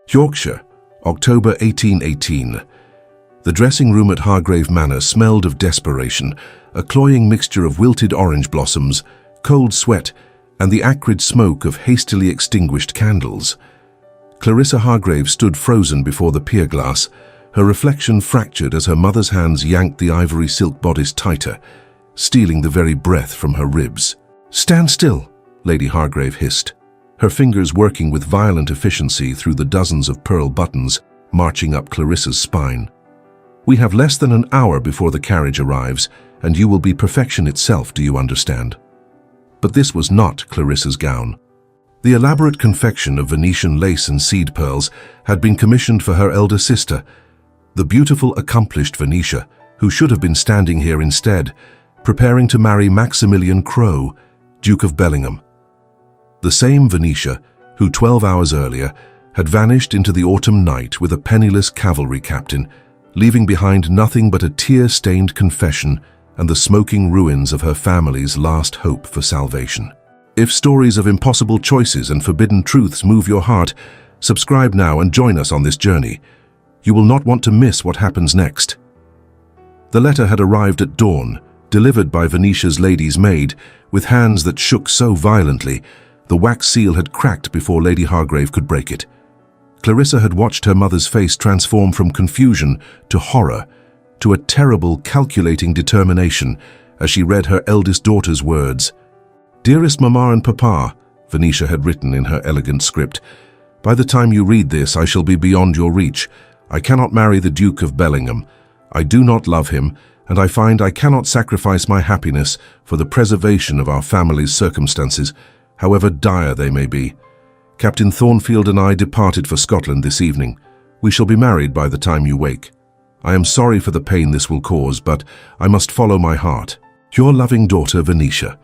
Yorkshire, October 1818. The dressing room at Hargrave Manor smelled of desperation, a cloying mixture of wilted orange blossoms, cold sweat, and the acrid smoke of hastily extinguished candles. Clarissa Hargrave stood frozen before the pier glass, her reflection fractured as her mother's hands yanked the ivory silk bodice tighter, stealing the very breath from her ribs. "Stand still," Lady Hargrave hissed, her fingers working with violent efficiency through the dozens of pearl buttons marching up Clarissa's spine. "We have less than an hour before the carriage arrives, and you will be perfection itself, do you understand?" But this was not Clarissa's gown. The elaborate confection of Venetian lace and seed pearls had been commissioned for her elder sister, the beautiful, accomplished Venetia, who should have been standing here instead, preparing to marry Maximilian Crowe, Duke of Bellingham. The same Venetia who 12 hours earlier had vanished into the autumn night with a penniless cavalry captain, leaving behind nothing but a tear-stained confession and the smoking ruins of her family's last hope for salvation. If stories of impossible choices and forbidden truths move your heart, subscribe now and join us on this journey. You will not want to miss what happens next. The letter had arrived at dawn, delivered by Venetia's lady's maid, with hands that shook so violently, the wax seal had cracked before Lady Hargrave could break it. Clarissa had watched her mother's face transform from confusion to horror, to a terrible, calculating determination as she read her eldest daughter's words. "Dearest Mamma and Papa," Venetia had written in her elegant script, "by the time you read this, I shall be beyond your reach. I cannot marry the Duke of Bellingham. I do not love him, and I find I cannot sacrifice my happiness for the preservation of our family's circumstances, however dire they may be. Captain Thornfield and I departed for Scotland this evening. We shall be married by the time you wake. I am sorry for the pain this will cause, but I must follow my heart. Your loving daughter, Venetia."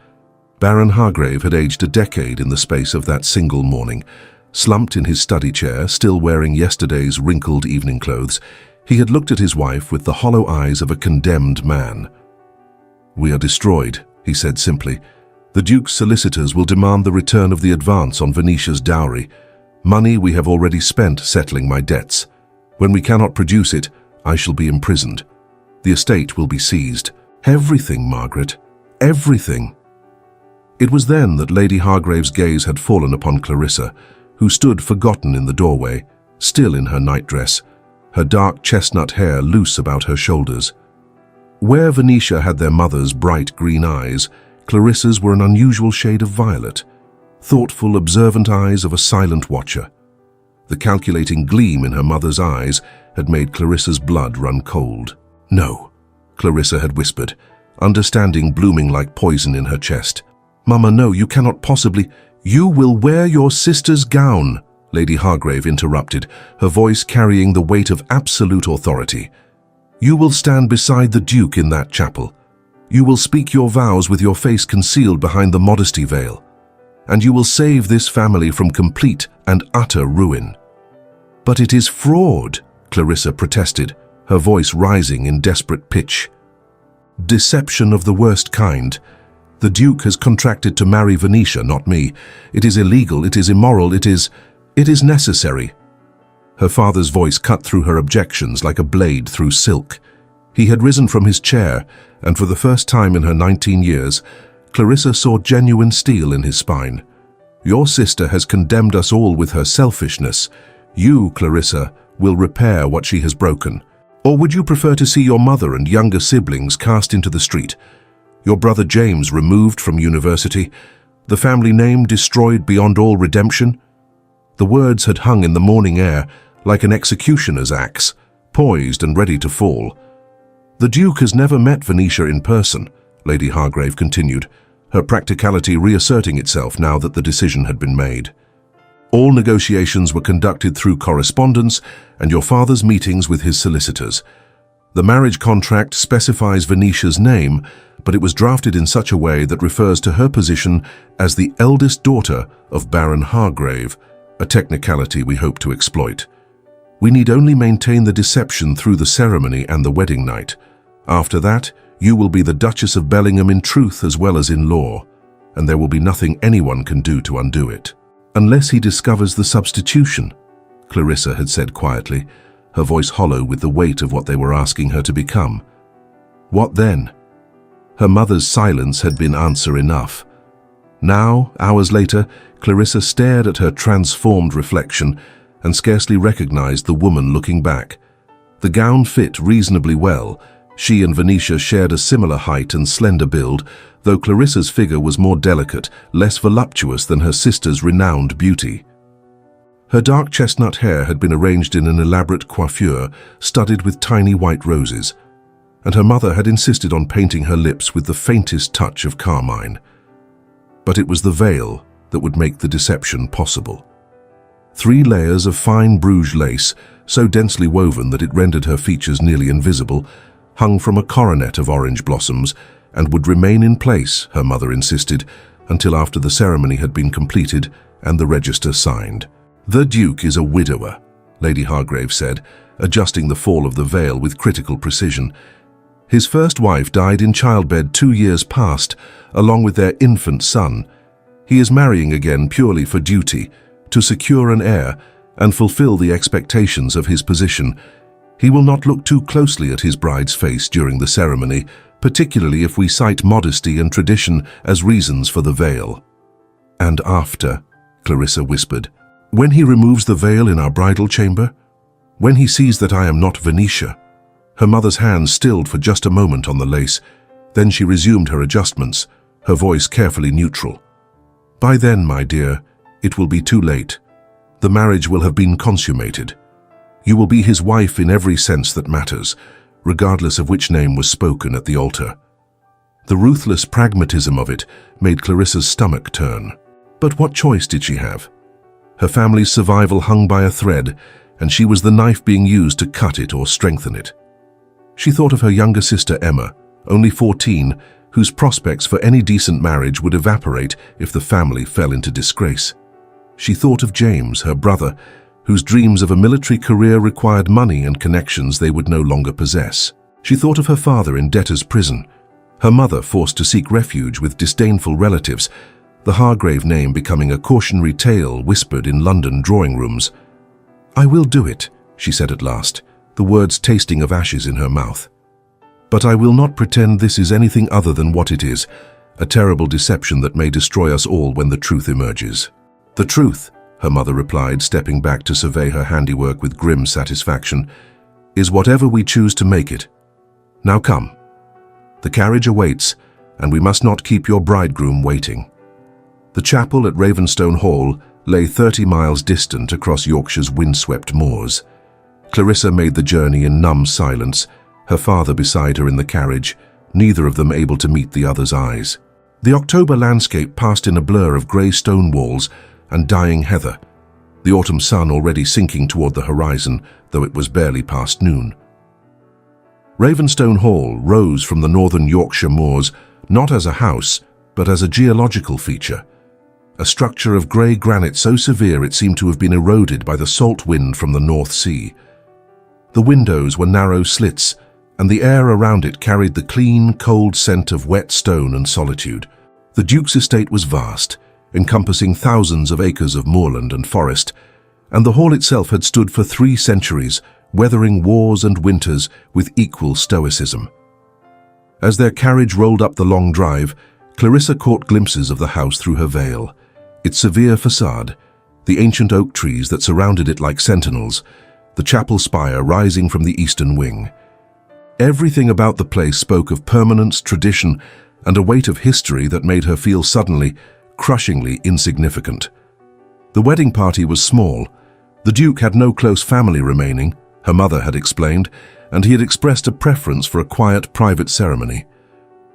Baron Hargrave had aged a decade in the space of that single morning. Slumped in his study chair, still wearing yesterday's wrinkled evening clothes, he had looked at his wife with the hollow eyes of a condemned man. "We are destroyed," he said simply. "The Duke's solicitors will demand the return of the advance on Venetia's dowry, money we have already spent settling my debts. When we cannot produce it, I shall be imprisoned. The estate will be seized. Everything, Margaret, everything." It was then that Lady Hargrave's gaze had fallen upon Clarissa, who stood forgotten in the doorway, still in her nightdress, her dark chestnut hair loose about her shoulders. Where Venetia had their mother's bright green eyes, Clarissa's were an unusual shade of violet, thoughtful, observant eyes of a silent watcher. The calculating gleam in her mother's eyes had made Clarissa's blood run cold. "No," Clarissa had whispered, understanding blooming like poison in her chest. "Mamma, no, you cannot possibly—" "You will wear your sister's gown," Lady Hargrave interrupted, her voice carrying the weight of absolute authority. "You will stand beside the Duke in that chapel. You will speak your vows with your face concealed behind the modesty veil. And you will save this family from complete and utter ruin." "But it is fraud," Clarissa protested, her voice rising in desperate pitch. "Deception of the worst kind. The Duke has contracted to marry Venetia, not me. It is illegal, it is immoral, it is necessary." Her father's voice cut through her objections like a blade through silk. He had risen from his chair, and for the first time in her 19 years, Clarissa saw genuine steel in his spine. "Your sister has condemned us all with her selfishness. You, Clarissa, will repair what she has broken. Or would you prefer to see your mother and younger siblings cast into the street? Your brother James removed from university? The family name destroyed beyond all redemption?" The words had hung in the morning air like an executioner's axe, poised and ready to fall. "The Duke has never met Venetia in person," Lady Hargrave continued, her practicality reasserting itself now that the decision had been made. "All negotiations were conducted through correspondence and your father's meetings with his solicitors. The marriage contract specifies Venetia's name, but it was drafted in such a way that refers to her position as the eldest daughter of Baron Hargrave, a technicality we hope to exploit. We need only maintain the deception through the ceremony and the wedding night. After that, you will be the Duchess of Bellingham in truth as well as in law, and there will be nothing anyone can do to undo it." "Unless he discovers the substitution," Clarissa had said quietly, her voice hollow with the weight of what they were asking her to become. What then? Her mother's silence had been answer enough. Now, hours later, Clarissa stared at her transformed reflection and scarcely recognized the woman looking back. The gown fit reasonably well. She and Venetia shared a similar height and slender build, though Clarissa's figure was more delicate, less voluptuous than her sister's renowned beauty. Her dark chestnut hair had been arranged in an elaborate coiffure studded with tiny white roses, and her mother had insisted on painting her lips with the faintest touch of carmine. But it was the veil that would make the deception possible. 3 layers of fine Bruges lace, so densely woven that it rendered her features nearly invisible, hung from a coronet of orange blossoms and would remain in place, her mother insisted, until after the ceremony had been completed and the register signed. "The Duke is a widower," Lady Hargrave said, adjusting the fall of the veil with critical precision. "His first wife died in childbed 2 years past, along with their infant son. He is marrying again purely for duty, to secure an heir and fulfill the expectations of his position. He will not look too closely at his bride's face during the ceremony, particularly if we cite modesty and tradition as reasons for the veil." "And after," Clarissa whispered, "when he removes the veil in our bridal chamber? When he sees that I am not Venetia?" Her mother's hands stilled for just a moment on the lace. Then she resumed her adjustments, her voice carefully neutral. "By then, my dear, it will be too late. The marriage will have been consummated. You will be his wife in every sense that matters, regardless of which name was spoken at the altar." The ruthless pragmatism of it made Clarissa's stomach turn. But what choice did she have? Her family's survival hung by a thread, and she was the knife being used to cut it or strengthen it. She thought of her younger sister Emma, only 14, whose prospects for any decent marriage would evaporate if the family fell into disgrace. She thought of James, her brother, whose dreams of a military career required money and connections they would no longer possess. She thought of her father in debtor's prison, her mother forced to seek refuge with disdainful relatives, the Hargrave name becoming a cautionary tale whispered in London drawing rooms. "I will do it," she said at last, the words tasting of ashes in her mouth. "But I will not pretend this is anything other than what it is, a terrible deception that may destroy us all when the truth emerges." "The truth," her mother replied, stepping back to survey her handiwork with grim satisfaction, "is whatever we choose to make it. Now come. The carriage awaits, and we must not keep your bridegroom waiting." The chapel at Ravenstone Hall lay 30 miles distant across Yorkshire's windswept moors. Clarissa made the journey in numb silence, her father beside her in the carriage, neither of them able to meet the other's eyes. The October landscape passed in a blur of grey stone walls and dying heather, the autumn sun already sinking toward the horizon, though it was barely past noon. Ravenstone Hall rose from the northern Yorkshire moors not as a house, but as a geological feature, a structure of grey granite so severe it seemed to have been eroded by the salt wind from the North Sea. The windows were narrow slits, and the air around it carried the clean, cold scent of wet stone and solitude. The Duke's estate was vast, encompassing thousands of acres of moorland and forest, and the hall itself had stood for 3 centuries, weathering wars and winters with equal stoicism. As their carriage rolled up the long drive, Clarissa caught glimpses of the house through her veil, its severe facade, the ancient oak trees that surrounded it like sentinels, the chapel spire rising from the eastern wing. Everything about the place spoke of permanence, tradition, and a weight of history that made her feel suddenly, crushingly insignificant. The wedding party was small. The Duke had no close family remaining, her mother had explained, and he had expressed a preference for a quiet, private ceremony.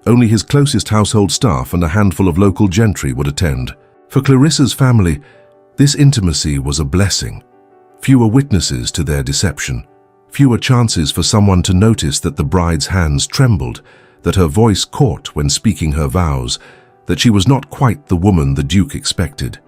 Only his closest household staff and a handful of local gentry would attend. For Clarissa's family, this intimacy was a blessing. Fewer witnesses to their deception, fewer chances for someone to notice that the bride's hands trembled, that her voice caught when speaking her vows, that she was not quite the woman the Duke expected.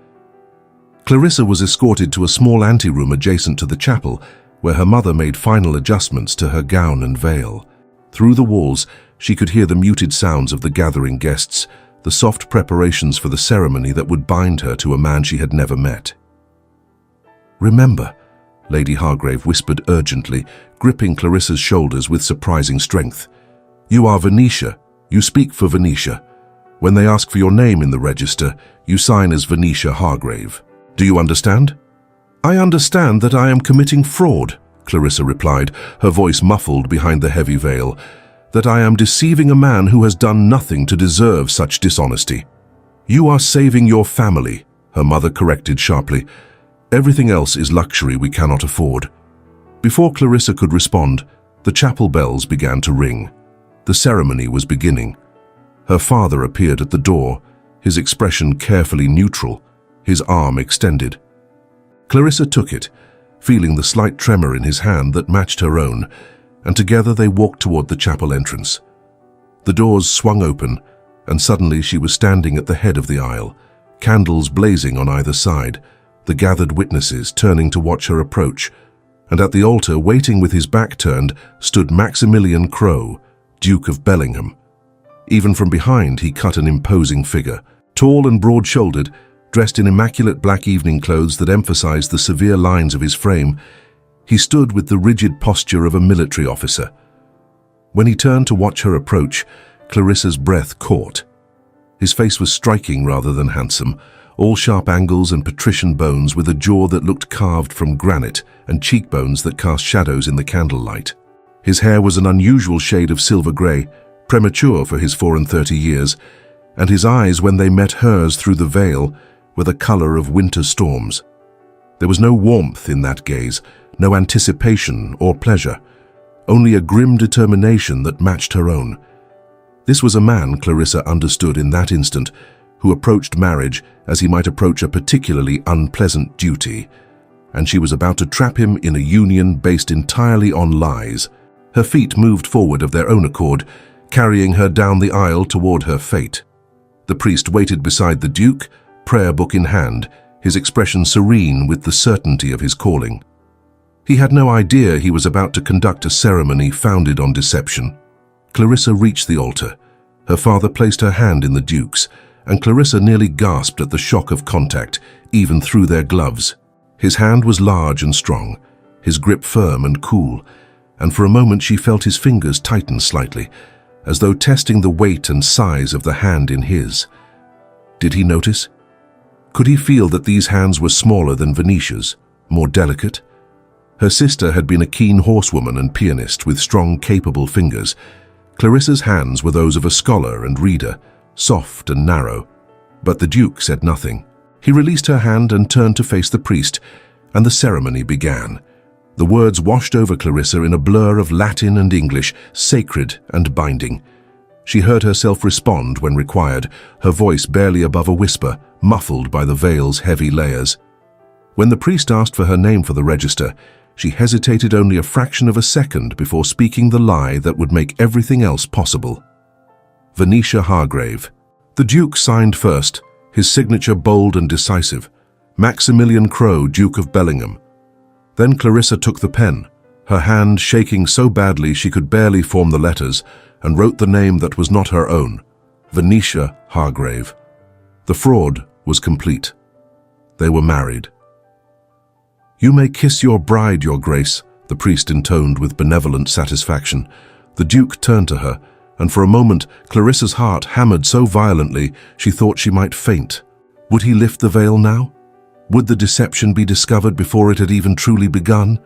Clarissa was escorted to a small anteroom adjacent to the chapel, where her mother made final adjustments to her gown and veil. Through the walls, she could hear the muted sounds of the gathering guests, the soft preparations for the ceremony that would bind her to a man she had never met. "Remember," Lady Hargrave whispered urgently, gripping Clarissa's shoulders with surprising strength. "You are Venetia. You speak for Venetia. When they ask for your name in the register, you sign as Venetia Hargrave. Do you understand?" "I understand that I am committing fraud," Clarissa replied, her voice muffled behind the heavy veil, "that I am deceiving a man who has done nothing to deserve such dishonesty." "You are saving your family," her mother corrected sharply. "Everything else is luxury we cannot afford." Before Clarissa could respond, the chapel bells began to ring. The ceremony was beginning. Her father appeared at the door, his expression carefully neutral, his arm extended. Clarissa took it, feeling the slight tremor in his hand that matched her own, and together they walked toward the chapel entrance. The doors swung open, and suddenly she was standing at the head of the aisle, candles blazing on either side, the gathered witnesses turning to watch her approach, and at the altar, waiting with his back turned, stood Maximilian Crowe, Duke of Bellingham. Even from behind he cut an imposing figure. Tall and broad-shouldered, dressed in immaculate black evening clothes that emphasized the severe lines of his frame, he stood with the rigid posture of a military officer. When he turned to watch her approach, Clarissa's breath caught. His face was striking rather than handsome, all sharp angles and patrician bones with a jaw that looked carved from granite and cheekbones that cast shadows in the candlelight. His hair was an unusual shade of silver grey, premature for his 34 years, and his eyes, when they met hers through the veil, were the colour of winter storms. There was no warmth in that gaze, no anticipation or pleasure, only a grim determination that matched her own. This was a man, Clarissa understood in that instant, who approached marriage as he might approach a particularly unpleasant duty, and she was about to trap him in a union based entirely on lies. Her feet moved forward of their own accord, carrying her down the aisle toward her fate. The priest waited beside the Duke, prayer book in hand, his expression serene with the certainty of his calling. He had no idea he was about to conduct a ceremony founded on deception. Clarissa reached the altar. Her father placed her hand in the Duke's, and Clarissa nearly gasped at the shock of contact, even through their gloves. His hand was large and strong, his grip firm and cool, and for a moment she felt his fingers tighten slightly, as though testing the weight and size of the hand in his. Did he notice? Could he feel that these hands were smaller than Venetia's, more delicate? Her sister had been a keen horsewoman and pianist with strong, capable fingers. Clarissa's hands were those of a scholar and reader, soft and narrow. But the Duke said nothing. He released her hand and turned to face the priest, and the ceremony began. The words washed over Clarissa in a blur of Latin and English, sacred and binding. She heard herself respond when required, her voice barely above a whisper, muffled by the veil's heavy layers. When the priest asked for her name for the register, she hesitated only a fraction of a second before speaking the lie that would make everything else possible. Venetia Hargrave. The Duke signed first, his signature bold and decisive. Maximilian Crowe, Duke of Bellingham. Then Clarissa took the pen, her hand shaking so badly she could barely form the letters, and wrote the name that was not her own, Venetia Hargrave. The fraud was complete. They were married. "You may kiss your bride, Your Grace," the priest intoned with benevolent satisfaction. The Duke turned to her, and for a moment Clarissa's heart hammered so violently she thought she might faint. Would he lift the veil now? Would the deception be discovered before it had even truly begun?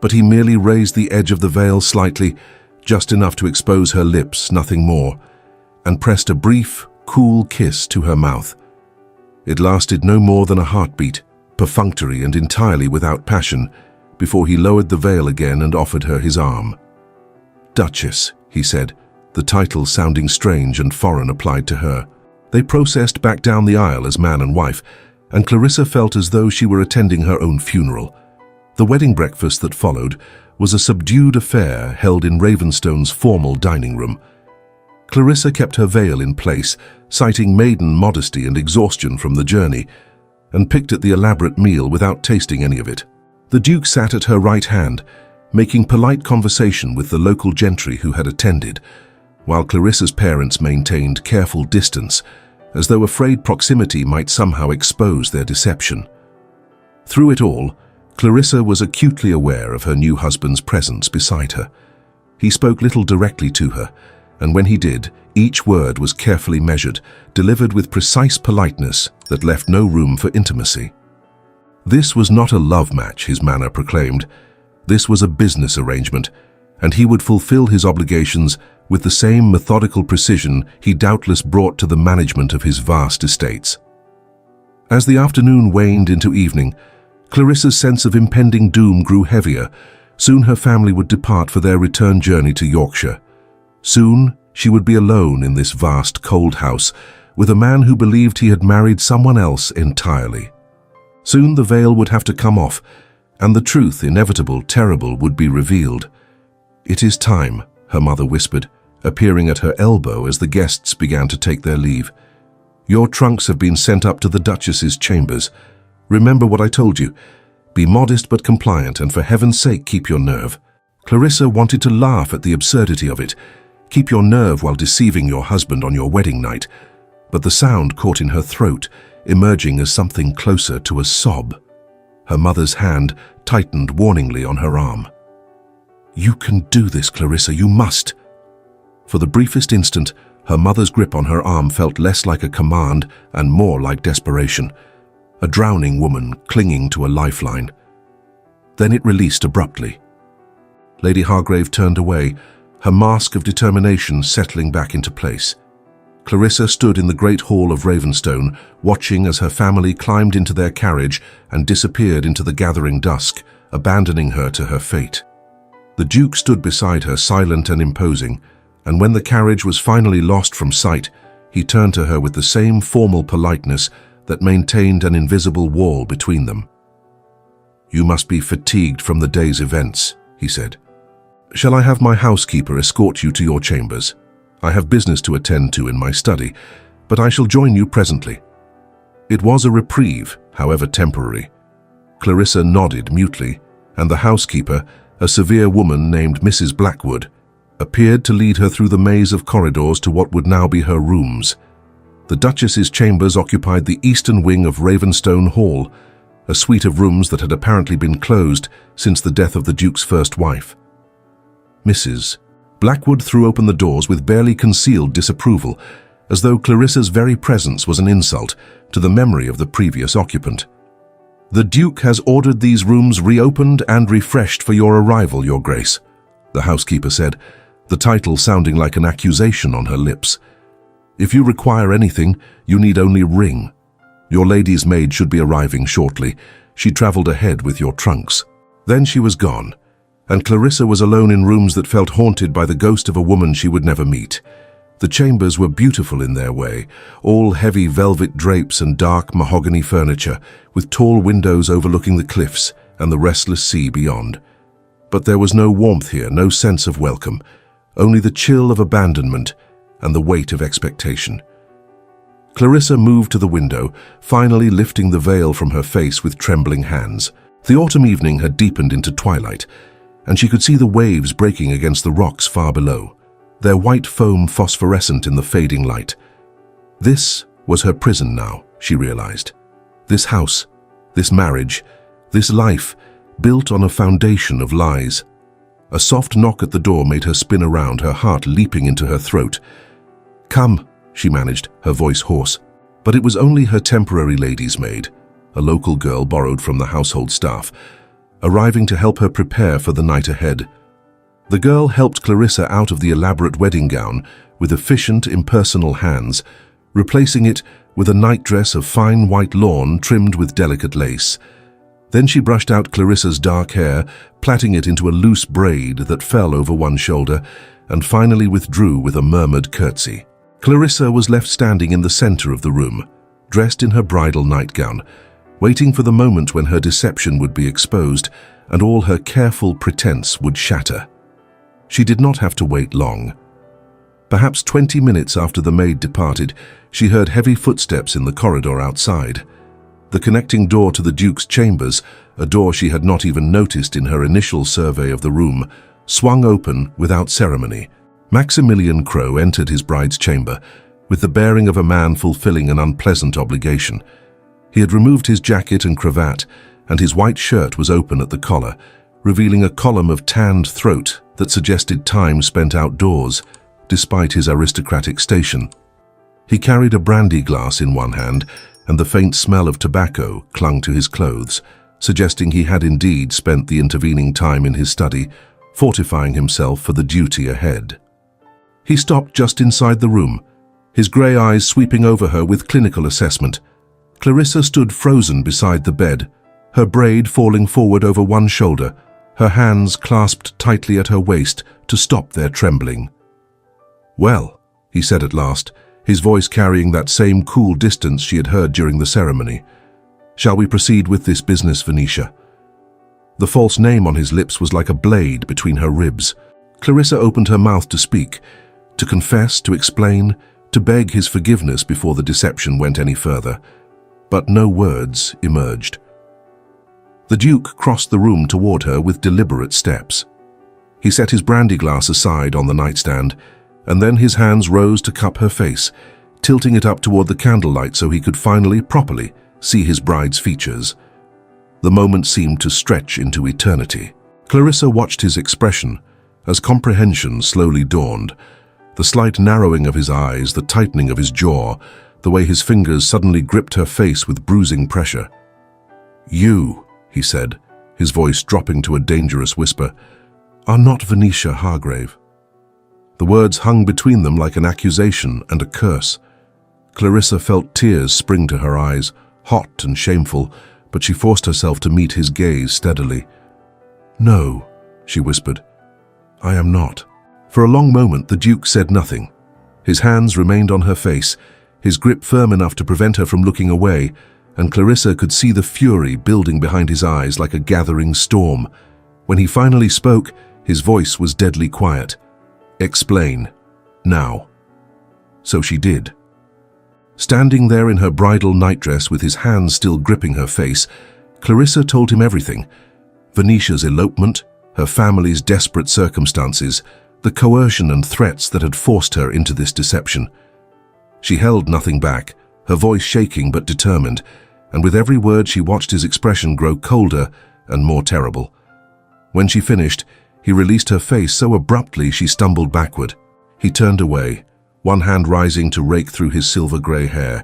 But he merely raised the edge of the veil slightly, just enough to expose her lips, nothing more, and pressed a brief, cool kiss to her mouth. It lasted no more than a heartbeat, perfunctory and entirely without passion, before he lowered the veil again and offered her his arm. "Duchess," he said, the title sounding strange and foreign applied to her. They processed back down the aisle as man and wife, and Clarissa felt as though she were attending her own funeral. The wedding breakfast that followed was a subdued affair held in Ravenstone's formal dining room. Clarissa kept her veil in place, citing maiden modesty and exhaustion from the journey, and picked at the elaborate meal without tasting any of it. The Duke sat at her right hand, making polite conversation with the local gentry who had attended, while Clarissa's parents maintained careful distance, as though afraid proximity might somehow expose their deception. Through it all, Clarissa was acutely aware of her new husband's presence beside her. He spoke little directly to her, and when he did, each word was carefully measured, delivered with precise politeness that left no room for intimacy. This was not a love match, his manner proclaimed. This was a business arrangement, and he would fulfill his obligations with the same methodical precision he doubtless brought to the management of his vast estates. As the afternoon waned into evening, Clarissa's sense of impending doom grew heavier. Soon her family would depart for their return journey to Yorkshire. Soon she would be alone in this vast, cold house with a man who believed he had married someone else entirely. Soon the veil would have to come off, and the truth, inevitable, terrible, would be revealed. "It is time," her mother whispered, appearing at her elbow as the guests began to take their leave. "Your trunks have been sent up to the Duchess's chambers. Remember what I told you. Be modest but compliant, and for heaven's sake keep your nerve." Clarissa wanted to laugh at the absurdity of it. Keep your nerve while deceiving your husband on your wedding night. But the sound caught in her throat, emerging as something closer to a sob. Her mother's hand tightened warningly on her arm. "You can do this, Clarissa, you must." For the briefest instant, her mother's grip on her arm felt less like a command and more like desperation. A drowning woman clinging to a lifeline. Then it released abruptly. Lady Hargrave turned away, her mask of determination settling back into place. Clarissa stood in the great hall of Ravenstone, watching as her family climbed into their carriage and disappeared into the gathering dusk, abandoning her to her fate. The Duke stood beside her, silent and imposing, and when the carriage was finally lost from sight, he turned to her with the same formal politeness that maintained an invisible wall between them. "You must be fatigued from the day's events," he said. "Shall I have my housekeeper escort you to your chambers? I have business to attend to in my study, but I shall join you presently." It was a reprieve, however temporary. Clarissa nodded mutely, and the housekeeper, a severe woman named Mrs. Blackwood, appeared to lead her through the maze of corridors to what would now be her rooms. The Duchess's chambers occupied the eastern wing of Ravenstone Hall, a suite of rooms that had apparently been closed since the death of the Duke's first wife. Mrs. Blackwood threw open the doors with barely concealed disapproval, as though Clarissa's very presence was an insult to the memory of the previous occupant. "The Duke has ordered these rooms reopened and refreshed for your arrival, Your Grace," the housekeeper said, the title sounding like an accusation on her lips. "If you require anything, you need only ring. Your lady's maid should be arriving shortly. She traveled ahead with your trunks." Then she was gone, and Clarissa was alone in rooms that felt haunted by the ghost of a woman she would never meet. The chambers were beautiful in their way, all heavy velvet drapes and dark mahogany furniture, with tall windows overlooking the cliffs and the restless sea beyond. But there was no warmth here, no sense of welcome, only the chill of abandonment and the weight of expectation. Clarissa moved to the window, finally lifting the veil from her face with trembling hands. The autumn evening had deepened into twilight, and she could see the waves breaking against the rocks far below, their white foam phosphorescent in the fading light. This was her prison now, she realized. This house, this marriage, this life, built on a foundation of lies. A soft knock at the door made her spin around, her heart leaping into her throat. "Come," she managed, her voice hoarse. But it was only her temporary lady's maid, a local girl borrowed from the household staff, arriving to help her prepare for the night ahead. The girl helped Clarissa out of the elaborate wedding gown with efficient, impersonal hands, replacing it with a nightdress of fine white lawn trimmed with delicate lace. Then she brushed out Clarissa's dark hair, plaiting it into a loose braid that fell over one shoulder, and finally withdrew with a murmured curtsy. Clarissa was left standing in the center of the room, dressed in her bridal nightgown, waiting for the moment when her deception would be exposed and all her careful pretense would shatter. She did not have to wait long. Perhaps 20 minutes after the maid departed, she heard heavy footsteps in the corridor outside. The connecting door to the Duke's chambers, a door she had not even noticed in her initial survey of the room, swung open without ceremony. Maximilian Crowe entered his bride's chamber with the bearing of a man fulfilling an unpleasant obligation. He had removed his jacket and cravat and his white shirt was open at the collar, revealing a column of tanned throat that suggested time spent outdoors, despite his aristocratic station. He carried a brandy glass in one hand, and the faint smell of tobacco clung to his clothes, suggesting he had indeed spent the intervening time in his study, fortifying himself for the duty ahead. He stopped just inside the room, his grey eyes sweeping over her with clinical assessment. Clarissa stood frozen beside the bed, her braid falling forward over one shoulder, her hands clasped tightly at her waist to stop their trembling. "Well," he said at last, his voice carrying that same cool distance she had heard during the ceremony. "Shall we proceed with this business, Venetia?" The false name on his lips was like a blade between her ribs. Clarissa opened her mouth to speak, to confess, to explain, to beg his forgiveness before the deception went any further. But no words emerged. The Duke crossed the room toward her with deliberate steps. He set his brandy glass aside on the nightstand, and then his hands rose to cup her face, tilting it up toward the candlelight so he could finally, properly, see his bride's features. The moment seemed to stretch into eternity. Clarissa watched his expression as comprehension slowly dawned. The slight narrowing of his eyes, the tightening of his jaw, the way his fingers suddenly gripped her face with bruising pressure. "You," he said, his voice dropping to a dangerous whisper, "are not Venetia Hargrave." The words hung between them like an accusation and a curse. Clarissa felt tears spring to her eyes, hot and shameful, but she forced herself to meet his gaze steadily. "No," she whispered, "I am not." For a long moment the Duke said nothing. His hands remained on her face, his grip firm enough to prevent her from looking away, and Clarissa could see the fury building behind his eyes like a gathering storm. When he finally spoke, his voice was deadly quiet. "Explain. Now." So she did. Standing there in her bridal nightdress with his hands still gripping her face, Clarissa told him everything. Venetia's elopement, her family's desperate circumstances, the coercion and threats that had forced her into this deception. She held nothing back, her voice shaking but determined, and with every word she watched his expression grow colder and more terrible. When she finished, he released her face so abruptly she stumbled backward. He turned away, one hand rising to rake through his silver-grey hair,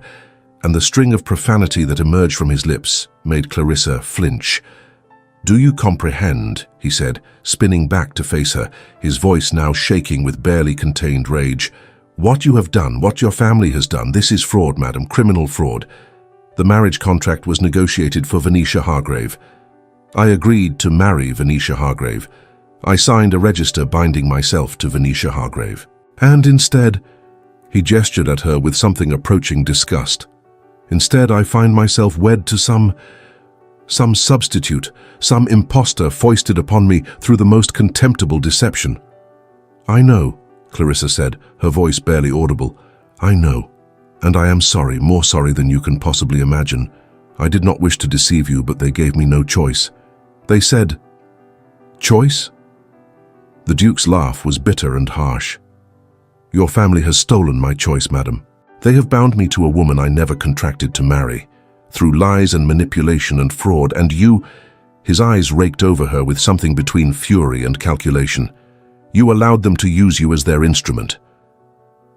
and the string of profanity that emerged from his lips made Clarissa flinch. "Do you comprehend?" he said, spinning back to face her, his voice now shaking with barely contained rage. "What you have done, what your family has done, this is fraud, madam, criminal fraud. The marriage contract was negotiated for Venetia Hargrave. I agreed to marry Venetia Hargrave. I signed a register binding myself to Venetia Hargrave. And instead," he gestured at her with something approaching disgust, "instead I find myself wed to some substitute, some impostor foisted upon me through the most contemptible deception." "I know," Clarissa said, her voice barely audible. "I know, and I am sorry, more sorry than you can possibly imagine. I did not wish to deceive you, but they gave me no choice. They said..." "Choice?" The Duke's laugh was bitter and harsh. "Your family has stolen my choice, madam. They have bound me to a woman I never contracted to marry, through lies and manipulation and fraud, and you..." His eyes raked over her with something between fury and calculation. "You allowed them to use you as their instrument."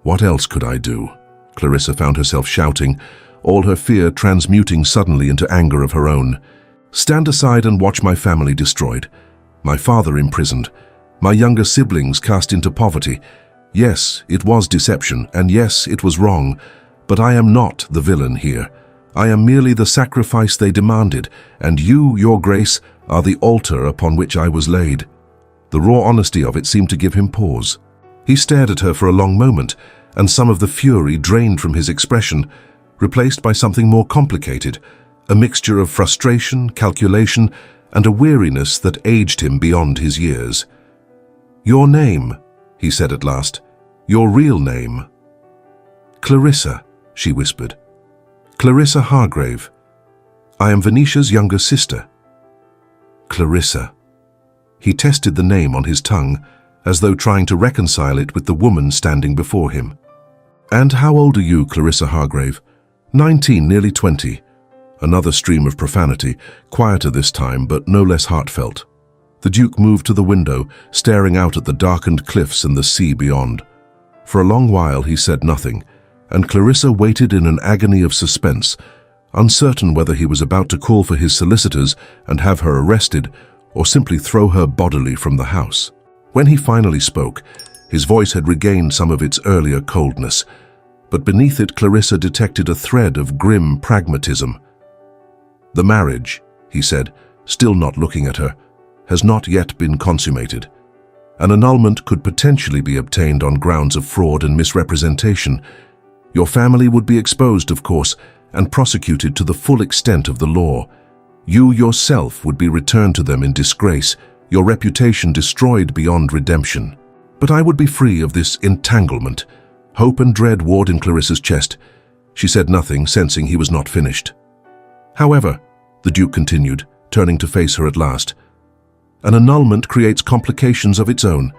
"What else could I do?" Clarissa found herself shouting, all her fear transmuting suddenly into anger of her own. "Stand aside and watch my family destroyed, my father imprisoned, my younger siblings cast into poverty. Yes, it was deception, and yes, it was wrong, but I am not the villain here. I am merely the sacrifice they demanded, and you, your grace, are the altar upon which I was laid." The raw honesty of it seemed to give him pause. He stared at her for a long moment, and some of the fury drained from his expression, replaced by something more complicated, a mixture of frustration, calculation, and a weariness that aged him beyond his years. "Your name," he said at last. "Your real name." "Clarissa," she whispered. "Clarissa Hargrave. I am Venetia's younger sister." Clarissa. He tested the name on his tongue, as though trying to reconcile it with the woman standing before him. "And how old are you, Clarissa Hargrave?" 19, nearly 20. Another stream of profanity, quieter this time but no less heartfelt. The Duke moved to the window, staring out at the darkened cliffs and the sea beyond. For a long while he said nothing, and Clarissa waited in an agony of suspense, uncertain whether he was about to call for his solicitors and have her arrested, or simply throw her bodily from the house. When he finally spoke, his voice had regained some of its earlier coldness, but beneath it Clarissa detected a thread of grim pragmatism. "The marriage," he said, still not looking at her, "has not yet been consummated. An annulment could potentially be obtained on grounds of fraud and misrepresentation. Your family would be exposed, of course, and prosecuted to the full extent of the law. You yourself would be returned to them in disgrace, your reputation destroyed beyond redemption. But I would be free of this entanglement." Hope and dread warred in Clarissa's chest. She said nothing, sensing he was not finished. "However," the Duke continued, turning to face her at last, "an annulment creates complications of its own.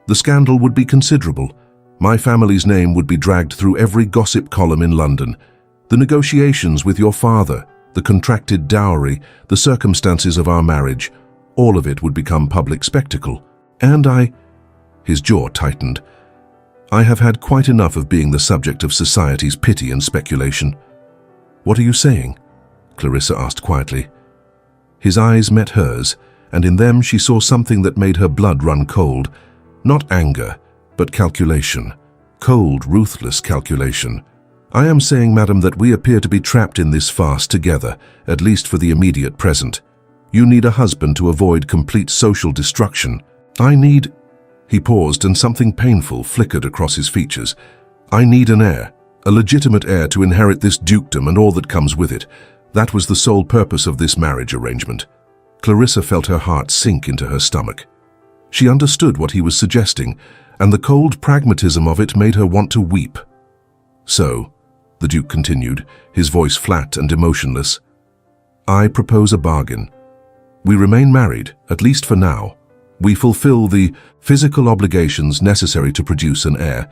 The scandal would be considerable. My family's name would be dragged through every gossip column in London. The negotiations with your father, the contracted dowry, the circumstances of our marriage, all of it would become public spectacle. And his jaw tightened. "I have had quite enough of being the subject of society's pity and speculation." "What are you saying?" Clarissa asked quietly. His eyes met hers, and in them she saw something that made her blood run cold. Not anger, but calculation. Cold, ruthless calculation. "I am saying, madam, that we appear to be trapped in this farce together, at least for the immediate present. You need a husband to avoid complete social destruction. I need—" He paused, and something painful flickered across his features. "I need an heir, a legitimate heir to inherit this dukedom and all that comes with it. That was the sole purpose of this marriage arrangement." Clarissa felt her heart sink into her stomach. She understood what he was suggesting, and the cold pragmatism of it made her want to weep. "So," the Duke continued, his voice flat and emotionless, "I propose a bargain. We remain married, at least for now. We fulfill the physical obligations necessary to produce an heir.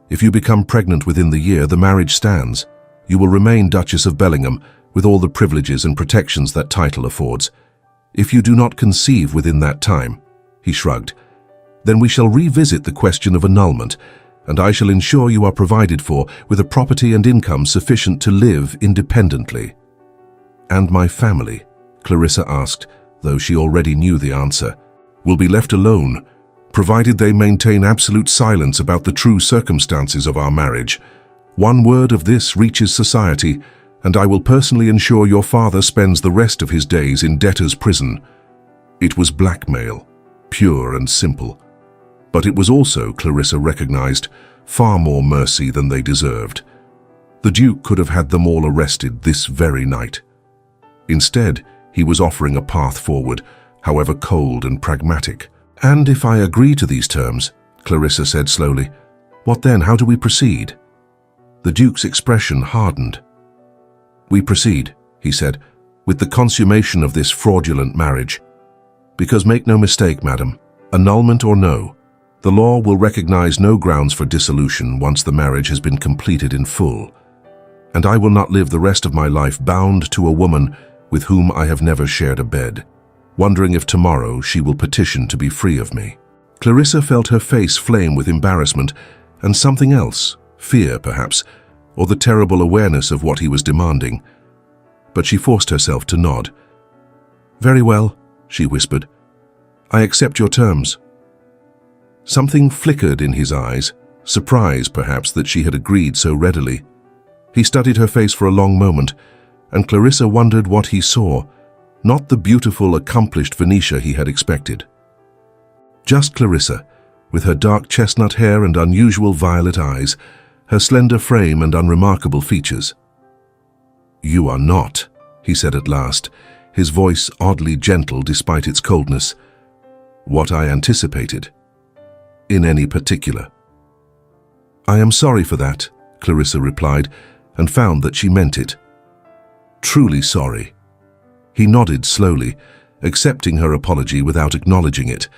If you become pregnant within the year, the marriage stands. You will remain Duchess of Bellingham, with all the privileges and protections that title affords. If you do not conceive within that time," he shrugged, "then we shall revisit the question of annulment, and I shall ensure you are provided for with a property and income sufficient to live independently." "And my family?" Clarissa asked, though she already knew the answer. "Will be left alone, provided they maintain absolute silence about the true circumstances of our marriage. One word of this reaches society, and I will personally ensure your father spends the rest of his days in debtor's prison." It was blackmail, pure and simple. But it was also, Clarissa recognized, far more mercy than they deserved. The Duke could have had them all arrested this very night. Instead, he was offering a path forward, however cold and pragmatic. "And if I agree to these terms," Clarissa said slowly, "what then? How do we proceed?" The Duke's expression hardened. "We proceed," he said, "with the consummation of this fraudulent marriage. Because make no mistake, madam, annulment or no, the law will recognize no grounds for dissolution once the marriage has been completed in full. And I will not live the rest of my life bound to a woman with whom I have never shared a bed, wondering if tomorrow she will petition to be free of me." Clarissa felt her face flame with embarrassment and something else, fear perhaps, or the terrible awareness of what he was demanding. But she forced herself to nod. "Very well," she whispered. "I accept your terms." Something flickered in his eyes, surprise perhaps that she had agreed so readily. He studied her face for a long moment, and Clarissa wondered what he saw, not the beautiful, accomplished Venetia he had expected. Just Clarissa, with her dark chestnut hair and unusual violet eyes, her slender frame and unremarkable features. "You are not," he said at last, his voice oddly gentle despite its coldness, "what I anticipated. In any particular." "I am sorry for that," Clarissa replied, and found that she meant it. "Truly sorry." He nodded slowly, accepting her apology without acknowledging it.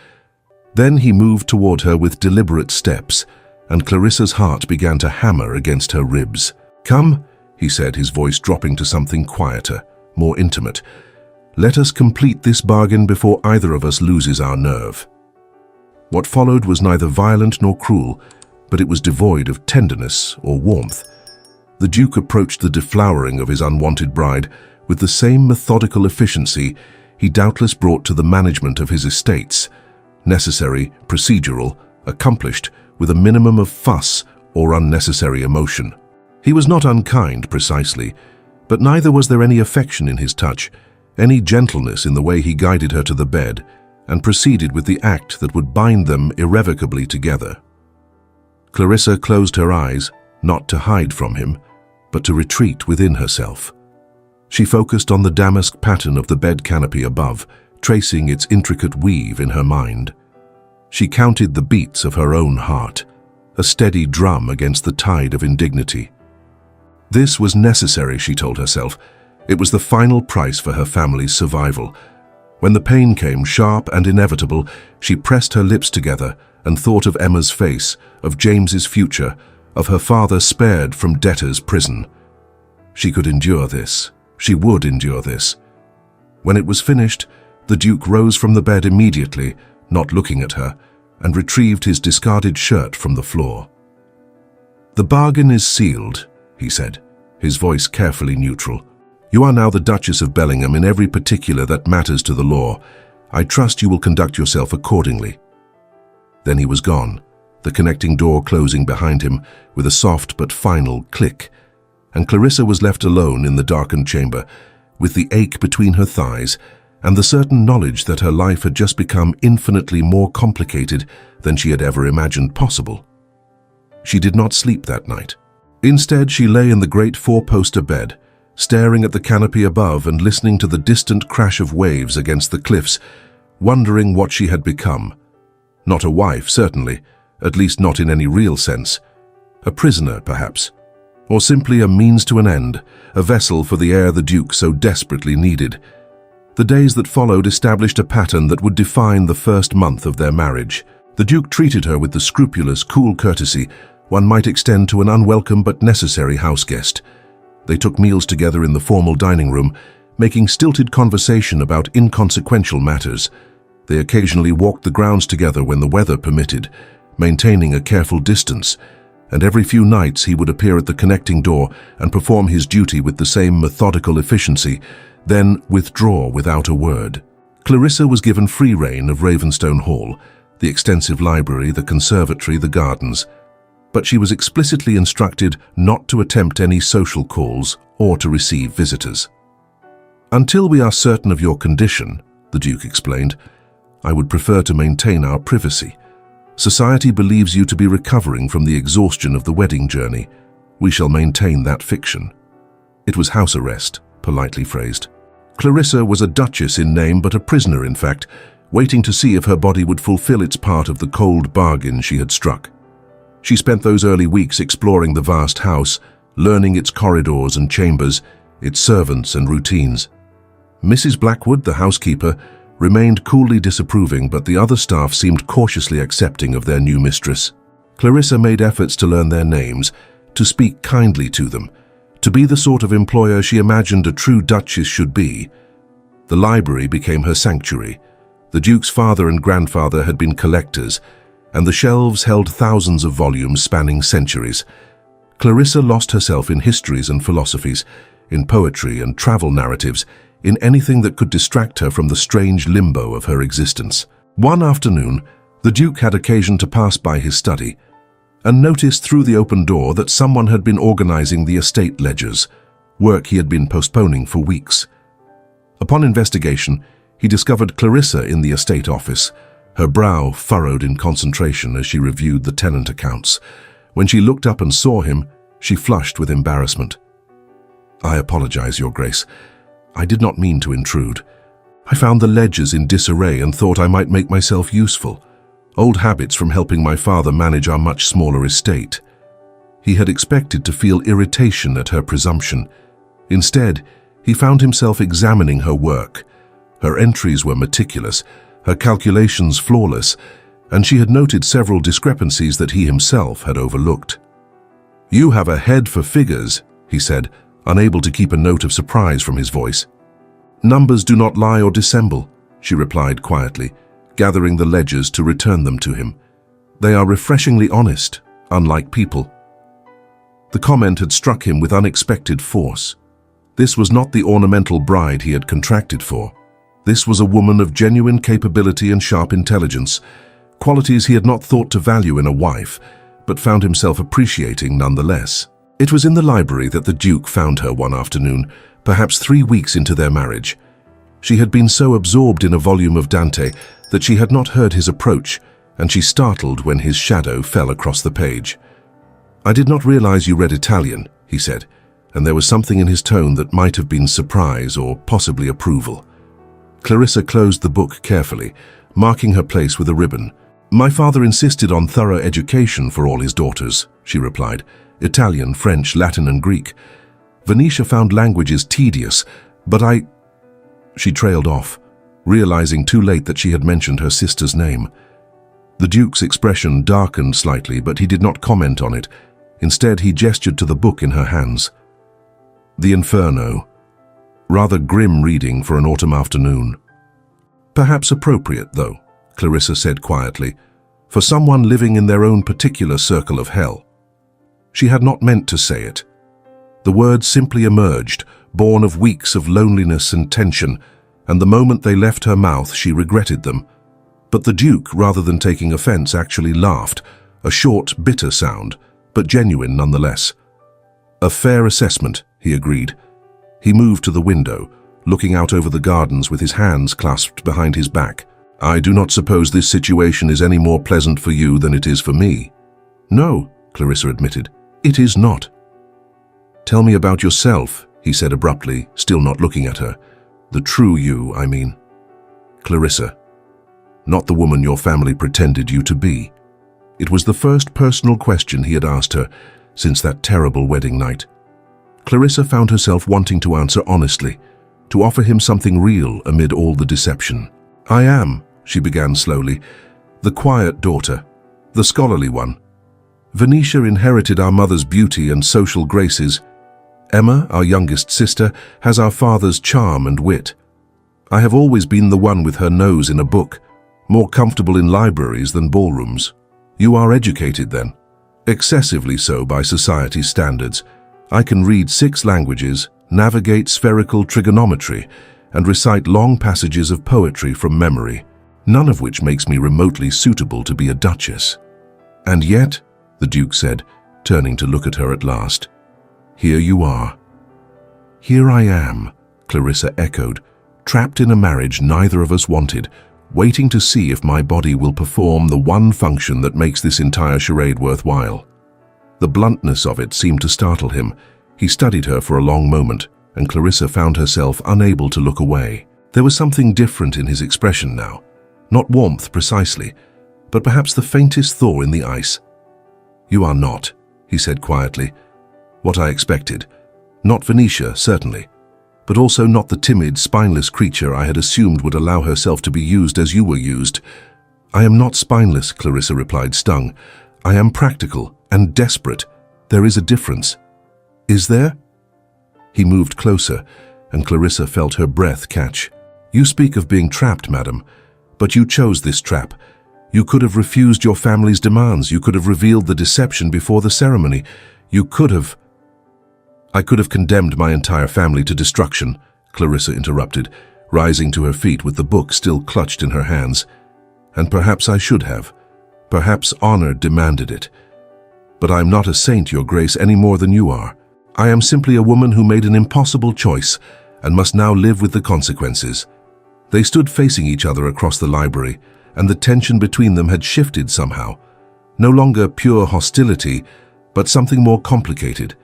Then he moved toward her with deliberate steps, and Clarissa's heart began to hammer against her ribs. "Come," he said, his voice dropping to something quieter. more intimate. Let us complete this bargain before either of us loses our nerve. What followed was neither violent nor cruel, but it was devoid of tenderness or warmth. The Duke approached the deflowering of his unwanted bride with the same methodical efficiency he doubtless brought to the management of his estates, necessary, procedural, accomplished with a minimum of fuss or unnecessary emotion. He was not unkind, precisely, but neither was there any affection in his touch, any gentleness in the way he guided her to the bed, and proceeded with the act that would bind them irrevocably together. Clarissa closed her eyes, not to hide from him, but to retreat within herself. She focused on the damask pattern of the bed canopy above, tracing its intricate weave in her mind. She counted the beats of her own heart, a steady drum against the tide of indignity. This was necessary, she told herself. It was the final price for her family's survival. When the pain came, sharp and inevitable, she pressed her lips together and thought of Emma's face, of James's future, of her father spared from debtor's prison. She could endure this. She would endure this. When it was finished, the Duke rose from the bed immediately, not looking at her, and retrieved his discarded shirt from the floor. "The bargain is sealed," he said, his voice carefully neutral. "You are now the Duchess of Bellingham in every particular that matters to the law. I trust you will conduct yourself accordingly." Then he was gone, the connecting door closing behind him with a soft but final click, and Clarissa was left alone in the darkened chamber, with the ache between her thighs and the certain knowledge that her life had just become infinitely more complicated than she had ever imagined possible. She did not sleep that night. Instead, she lay in the great four-poster bed, staring at the canopy above and listening to the distant crash of waves against the cliffs, wondering what she had become. Not a wife, certainly, at least not in any real sense. A prisoner, perhaps. Or simply a means to an end, a vessel for the heir the Duke so desperately needed. The days that followed established a pattern that would define the first month of their marriage. The Duke treated her with the scrupulous, cool courtesy one might extend to an unwelcome but necessary house guest. They took meals together in the formal dining room, making stilted conversation about inconsequential matters. They occasionally walked the grounds together when the weather permitted, maintaining a careful distance, and every few nights he would appear at the connecting door and perform his duty with the same methodical efficiency, then withdraw without a word. Clarissa was given free rein of Ravenstone Hall, the extensive library, the conservatory, the gardens, but she was explicitly instructed not to attempt any social calls or to receive visitors. "Until we are certain of your condition," the Duke explained, "I would prefer to maintain our privacy. Society believes you to be recovering from the exhaustion of the wedding journey. We shall maintain that fiction." It was house arrest, politely phrased. Clarissa was a duchess in name, but a prisoner in fact, waiting to see if her body would fulfill its part of the cold bargain she had struck. She spent those early weeks exploring the vast house, learning its corridors and chambers, its servants and routines. Mrs. Blackwood, the housekeeper, remained coolly disapproving, but the other staff seemed cautiously accepting of their new mistress. Clarissa made efforts to learn their names, to speak kindly to them, to be the sort of employer she imagined a true duchess should be. The library became her sanctuary. The Duke's father and grandfather had been collectors, and the shelves held thousands of volumes spanning centuries. Clarissa lost herself in histories and philosophies, in poetry and travel narratives, in anything that could distract her from the strange limbo of her existence. One afternoon, the Duke had occasion to pass by his study, and noticed through the open door that someone had been organizing the estate ledgers, work he had been postponing for weeks. Upon investigation, he discovered Clarissa in the estate office, her brow furrowed in concentration as she reviewed the tenant accounts. When she looked up and saw him, she flushed with embarrassment. "I apologize, Your Grace. I did not mean to intrude. I found the ledgers in disarray and thought I might make myself useful. Old habits from helping my father manage our much smaller estate." He had expected to feel irritation at her presumption. Instead, he found himself examining her work. Her entries were meticulous, her calculations flawless, and she had noted several discrepancies that he himself had overlooked. "You have a head for figures," he said, unable to keep a note of surprise from his voice. Numbers do not lie or dissemble, she replied quietly, gathering the ledgers to return them to him. They are refreshingly honest, unlike people. The comment had struck him with unexpected force. This was not the ornamental bride he had contracted for. This was a woman of genuine capability and sharp intelligence, qualities he had not thought to value in a wife, but found himself appreciating nonetheless. It was in the library that the Duke found her one afternoon, perhaps 3 weeks into their marriage. She had been so absorbed in a volume of Dante that she had not heard his approach, and she startled when his shadow fell across the page. "I did not realize you read Italian," he said, and there was something in his tone that might have been surprise or possibly approval. Clarissa closed the book carefully, marking her place with a ribbon. "My father insisted on thorough education for all his daughters," she replied. "Italian, French, Latin, and Greek. Venetia found languages tedious, but She trailed off, realizing too late that she had mentioned her sister's name. The Duke's expression darkened slightly, but he did not comment on it. Instead, he gestured to the book in her hands. The Inferno. Rather grim reading for an autumn afternoon. "Perhaps appropriate, though," Clarissa said quietly, "for someone living in their own particular circle of hell." She had not meant to say it. The words simply emerged, born of weeks of loneliness and tension, and the moment they left her mouth, she regretted them. But the Duke, rather than taking offense, actually laughed, a short, bitter sound, but genuine nonetheless. "A fair assessment," he agreed. He moved to the window, looking out over the gardens with his hands clasped behind his back. "I do not suppose this situation is any more pleasant for you than it is for me." "No," Clarissa admitted, "it is not." "Tell me about yourself," he said abruptly, still not looking at her. "The true you, I mean." "Clarissa. Not the woman your family pretended you to be." It was the first personal question he had asked her since that terrible wedding night. Clarissa found herself wanting to answer honestly, to offer him something real amid all the deception. "I am," she began slowly, "the quiet daughter, the scholarly one. Venetia inherited our mother's beauty and social graces. Emma, our youngest sister, has our father's charm and wit. I have always been the one with her nose in a book, more comfortable in libraries than ballrooms. You are educated then, excessively so by society's standards. I can read 6 languages, navigate spherical trigonometry, and recite long passages of poetry from memory, none of which makes me remotely suitable to be a duchess. And yet," the Duke said, turning to look at her at last, "here you are." "Here I am," Clarissa echoed, "trapped in a marriage neither of us wanted, waiting to see if my body will perform the one function that makes this entire charade worthwhile." The bluntness of it seemed to startle him. He studied her for a long moment, and Clarissa found herself unable to look away. There was something different in his expression now. Not warmth precisely, but perhaps the faintest thaw in the ice. "You are not," he said quietly. "What I expected. Not Venetia, certainly, but also not the timid, spineless creature I had assumed would allow herself to be used as you were used." "I am not spineless," Clarissa replied, stung. "I am practical and desperate. There is a difference." "Is there?" He moved closer, and Clarissa felt her breath catch. "You speak of being trapped, madam, but you chose this trap. You could have refused your family's demands. You could have revealed the deception before the ceremony. You could have—" "I could have condemned my entire family to destruction," Clarissa interrupted, rising to her feet with the book still clutched in her hands. "And perhaps I should have. Perhaps honor demanded it. But I am not a saint, Your Grace, any more than you are. I am simply a woman who made an impossible choice and must now live with the consequences." They stood facing each other across the library, and the tension between them had shifted somehow. No longer pure hostility, but something more complicated.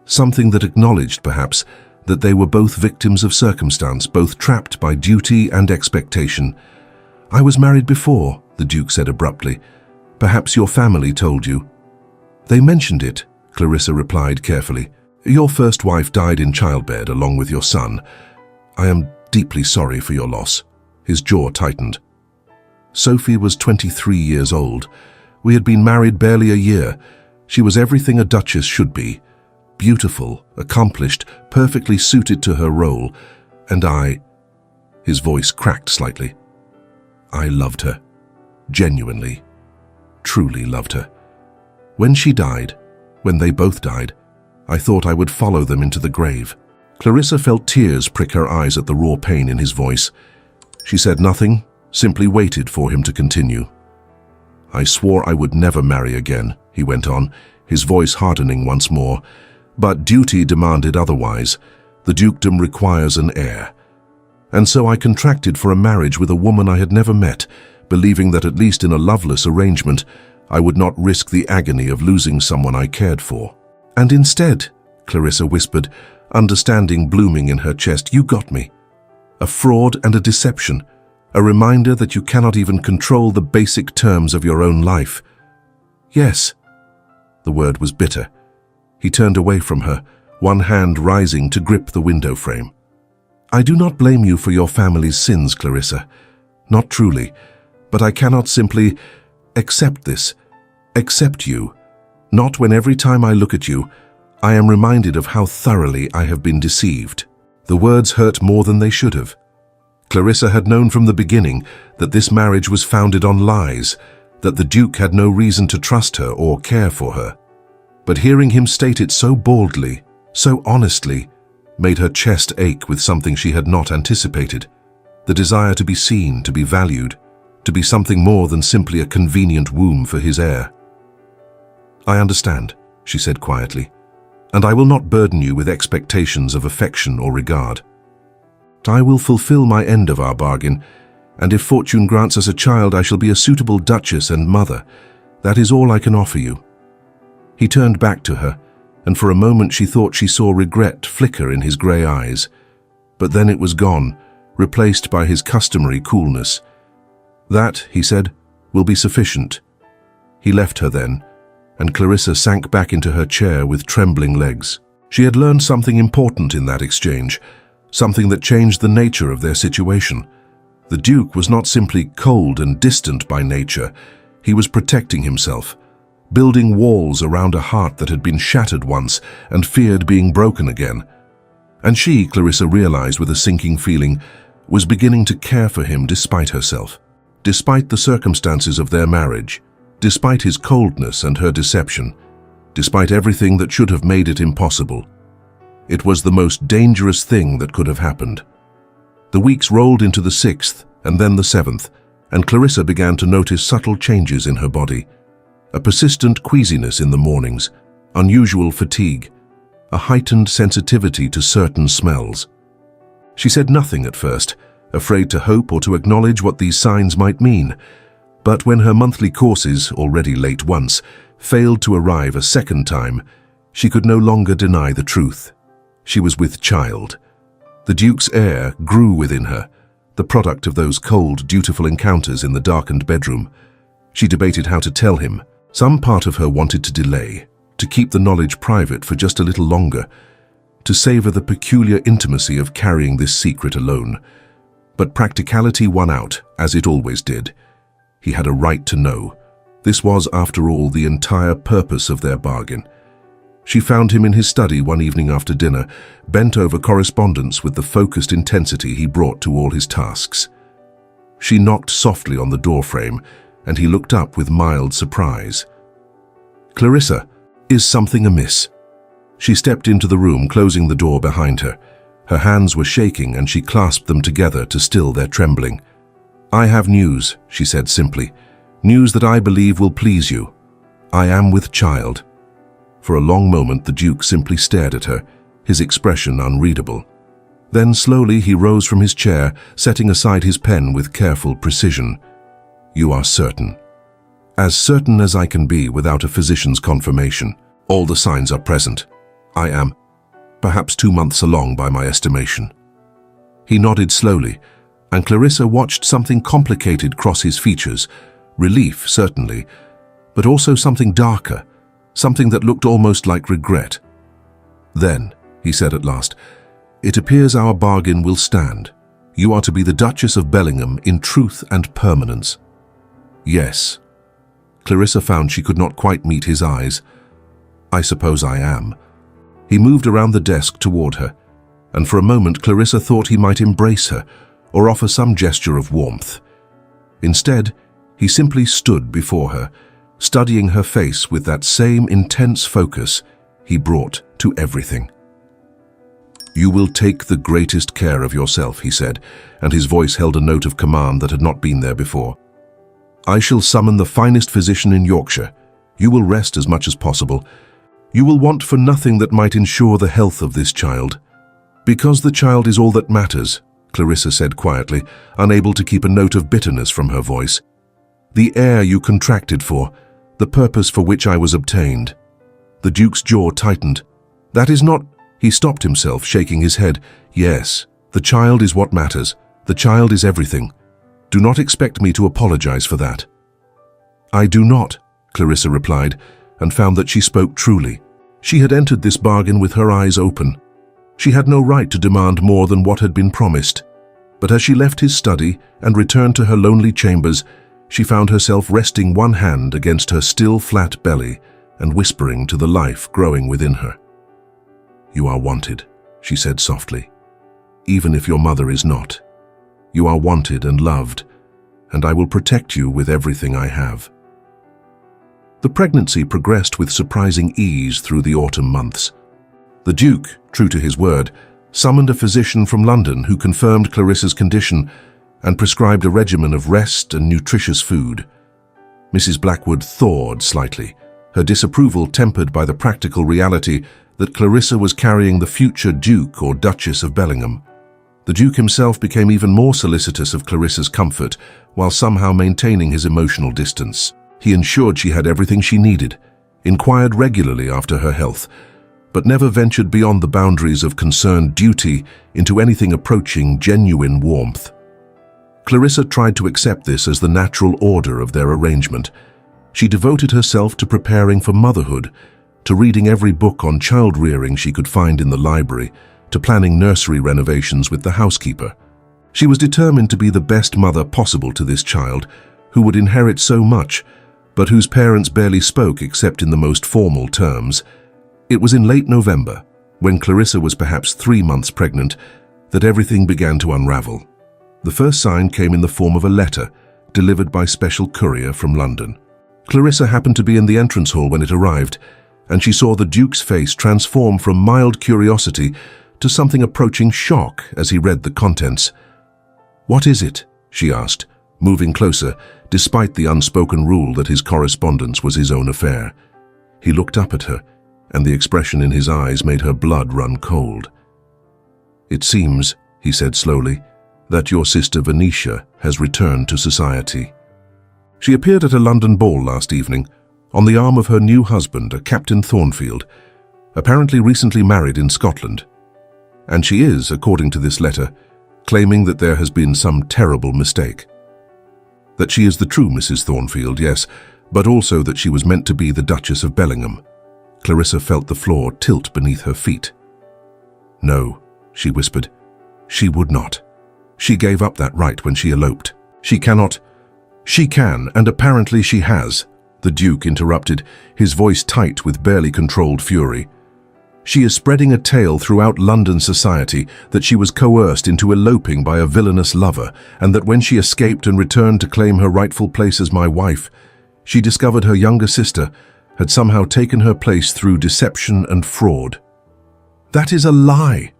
Something that acknowledged, perhaps, that they were both victims of circumstance, both trapped by duty and expectation. "I was married before," the Duke said abruptly. "Perhaps your family told you." "They mentioned it," Clarissa replied carefully. "Your first wife died in childbed along with your son. I am deeply sorry for your loss." His jaw tightened. "Sophie was 23 years old. We had been married barely a year. She was everything a duchess should be. Beautiful, accomplished, perfectly suited to her role. And I, His voice cracked slightly. I loved her. Genuinely. Truly loved her. When she died, when they both died, I thought I would follow them into the grave. Clarissa felt tears prick her eyes at the raw pain in his voice. She said nothing, simply waited for him to continue. I swore I would never marry again, he went on, his voice hardening once more. But duty demanded otherwise. The dukedom requires an heir. And so I contracted for a marriage with a woman I had never met, believing that at least in a loveless arrangement, I would not risk the agony of losing someone I cared for. And instead, Clarissa whispered, understanding blooming in her chest, you got me. A fraud and a deception, a reminder that you cannot even control the basic terms of your own life. Yes. The word was bitter. He turned away from her, one hand rising to grip the window frame. I do not blame you for your family's sins, Clarissa. Not truly. But I cannot simply accept this, accept you. Not when every time I look at you, I am reminded of how thoroughly I have been deceived. The words hurt more than they should have. Clarissa had known from the beginning that this marriage was founded on lies, that the Duke had no reason to trust her or care for her. But hearing him state it so boldly, so honestly, made her chest ache with something she had not anticipated. The desire to be seen, to be valued, to be something more than simply a convenient womb for his heir. I understand, she said quietly, and I will not burden you with expectations of affection or regard. I will fulfill my end of our bargain, and if fortune grants us a child, I shall be a suitable duchess and mother. That is all I can offer you. He turned back to her, and for a moment she thought she saw regret flicker in his grey eyes. But then it was gone, replaced by his customary coolness. That, he said, will be sufficient. He left her then, and Clarissa sank back into her chair with trembling legs. She had learned something important in that exchange, something that changed the nature of their situation. The Duke was not simply cold and distant by nature. He was protecting himself, building walls around a heart that had been shattered once and feared being broken again. And she, Clarissa realized with a sinking feeling, was beginning to care for him despite herself. Despite the circumstances of their marriage, despite his coldness and her deception, despite everything that should have made it impossible. It was the most dangerous thing that could have happened. The weeks rolled into the 6th and then the 7th, and Clarissa began to notice subtle changes in her body. A persistent queasiness in the mornings, unusual fatigue, a heightened sensitivity to certain smells. She said nothing at first, afraid to hope or to acknowledge what these signs might mean. But when her monthly courses, already late once, failed to arrive a second time, she could no longer deny the truth. She was with child. The Duke's heir grew within her, the product of those cold, dutiful encounters in the darkened bedroom. She debated how to tell him. Some part of her wanted to delay, to keep the knowledge private for just a little longer, to savor the peculiar intimacy of carrying this secret alone. But practicality won out, as it always did. He had a right to know. This was, after all, the entire purpose of their bargain. She found him in his study one evening after dinner, bent over correspondence with the focused intensity he brought to all his tasks. She knocked softly on the doorframe, and he looked up with mild surprise. "Clarissa, is something amiss?" She stepped into the room, closing the door behind her. Her hands were shaking, and she clasped them together to still their trembling. "I have news," she said simply. "News that I believe will please you. I am with child." For a long moment the Duke simply stared at her, his expression unreadable. Then slowly he rose from his chair, setting aside his pen with careful precision. "You are certain." "As certain as I can be without a physician's confirmation. All the signs are present. I am perhaps 2 months along by my estimation." He nodded slowly, and Clarissa watched something complicated cross his features. Relief, certainly, but also something darker, something that looked almost like regret. "Then," he said at last, "it appears our bargain will stand. You are to be the Duchess of Bellingham in truth and permanence." "Yes." Clarissa found she could not quite meet his eyes. "I suppose I am." He moved around the desk toward her, and for a moment Clarissa thought he might embrace her, or offer some gesture of warmth. Instead, he simply stood before her, studying her face with that same intense focus he brought to everything. "You will take the greatest care of yourself," he said, and his voice held a note of command that had not been there before. "I shall summon the finest physician in Yorkshire. You will rest as much as possible. You will want for nothing that might ensure the health of this child. Because the child is all that matters," Clarissa said quietly, unable to keep a note of bitterness from her voice. "The heir you contracted for, the purpose for which I was obtained." The Duke's jaw tightened. "That is not—" He stopped himself, shaking his head. "Yes, the child is what matters. The child is everything. Do not expect me to apologize for that." "I do not," Clarissa replied, and found that she spoke truly. She had entered this bargain with her eyes open. She had no right to demand more than what had been promised. But as she left his study and returned to her lonely chambers, she found herself resting one hand against her still flat belly and whispering to the life growing within her. "You are wanted," she said softly, "even if your mother is not. You are wanted and loved, and I will protect you with everything I have." The pregnancy progressed with surprising ease through the autumn months. The Duke, true to his word, summoned a physician from London who confirmed Clarissa's condition and prescribed a regimen of rest and nutritious food. Mrs. Blackwood thawed slightly, her disapproval tempered by the practical reality that Clarissa was carrying the future Duke or Duchess of Bellingham. The Duke himself became even more solicitous of Clarissa's comfort, while somehow maintaining his emotional distance. He ensured she had everything she needed, inquired regularly after her health, but never ventured beyond the boundaries of concerned duty into anything approaching genuine warmth. Clarissa tried to accept this as the natural order of their arrangement. She devoted herself to preparing for motherhood, to reading every book on child-rearing she could find in the library, to planning nursery renovations with the housekeeper. She was determined to be the best mother possible to this child, who would inherit so much, but whose parents barely spoke except in the most formal terms. It was in late November, when Clarissa was perhaps 3 months pregnant, that everything began to unravel. The first sign came in the form of a letter, delivered by special courier from London. Clarissa happened to be in the entrance hall when it arrived, and she saw the Duke's face transform from mild curiosity to something approaching shock as he read the contents. "What is it?" she asked, moving closer, despite the unspoken rule that his correspondence was his own affair. He looked up at her, and the expression in his eyes made her blood run cold. "It seems," he said slowly, "that your sister Venetia has returned to society. She appeared at a London ball last evening, on the arm of her new husband, a Captain Thornfield, apparently recently married in Scotland. And she is, according to this letter, claiming that there has been some terrible mistake. That she is the true Mrs. Thornfield, yes, but also that she was meant to be the Duchess of Bellingham." Clarissa felt the floor tilt beneath her feet. "No," she whispered. "She would not. She gave up that right when she eloped. She cannot—" "She can, and apparently she has," the Duke interrupted, his voice tight with barely controlled fury. "She is spreading a tale throughout London society that she was coerced into eloping by a villainous lover, and that when she escaped and returned to claim her rightful place as my wife, she discovered her younger sister had somehow taken her place through deception and fraud." "That is a lie!"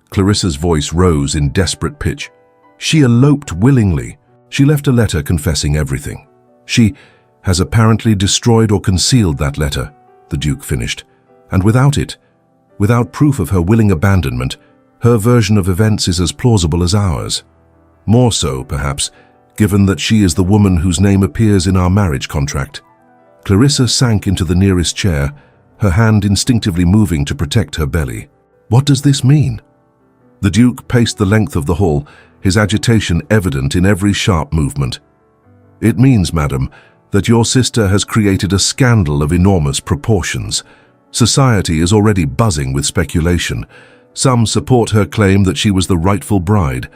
Clarissa's voice rose in desperate pitch. "She eloped willingly. She left a letter confessing everything. She has apparently destroyed or concealed that letter," the Duke finished, "and without it, without proof of her willing abandonment, her version of events is as plausible as ours. More so, perhaps, given that she is the woman whose name appears in our marriage contract." Clarissa sank into the nearest chair, her hand instinctively moving to protect her belly. "What does this mean?" The Duke paced the length of the hall, his agitation evident in every sharp movement. "It means, madam, that your sister has created a scandal of enormous proportions. Society is already buzzing with speculation. Some support her claim that she was the rightful bride.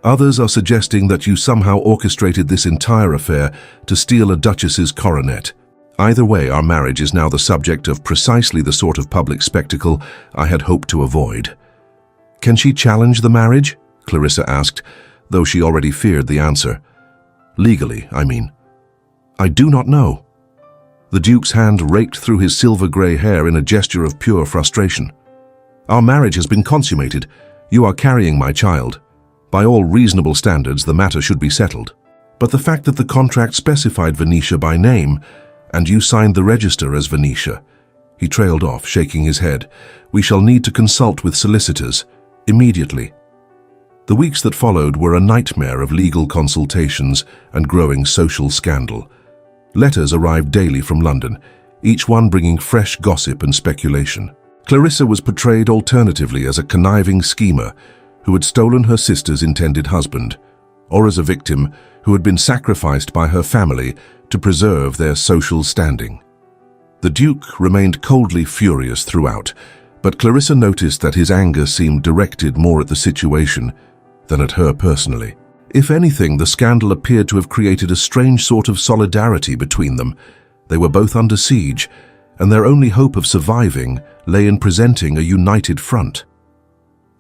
Others are suggesting that you somehow orchestrated this entire affair to steal a duchess's coronet. Either way, our marriage is now the subject of precisely the sort of public spectacle I had hoped to avoid." "Can she challenge the marriage?" Clarissa asked, though she already feared the answer. Legally, I mean. I do not know. The Duke's hand raked through his silver-grey hair in a gesture of pure frustration. Our marriage has been consummated. You are carrying my child. By all reasonable standards, the matter should be settled. But the fact that the contract specified Venetia by name, and you signed the register as Venetia. He trailed off, shaking his head. We shall need to consult with solicitors, immediately. The weeks that followed were a nightmare of legal consultations and growing social scandal. Letters arrived daily from London, each one bringing fresh gossip and speculation. Clarissa was portrayed alternatively as a conniving schemer who had stolen her sister's intended husband, or as a victim who had been sacrificed by her family to preserve their social standing. The Duke remained coldly furious throughout, but Clarissa noticed that his anger seemed directed more at the situation than at her personally. If anything, the scandal appeared to have created a strange sort of solidarity between them. They were both under siege, and their only hope of surviving lay in presenting a united front.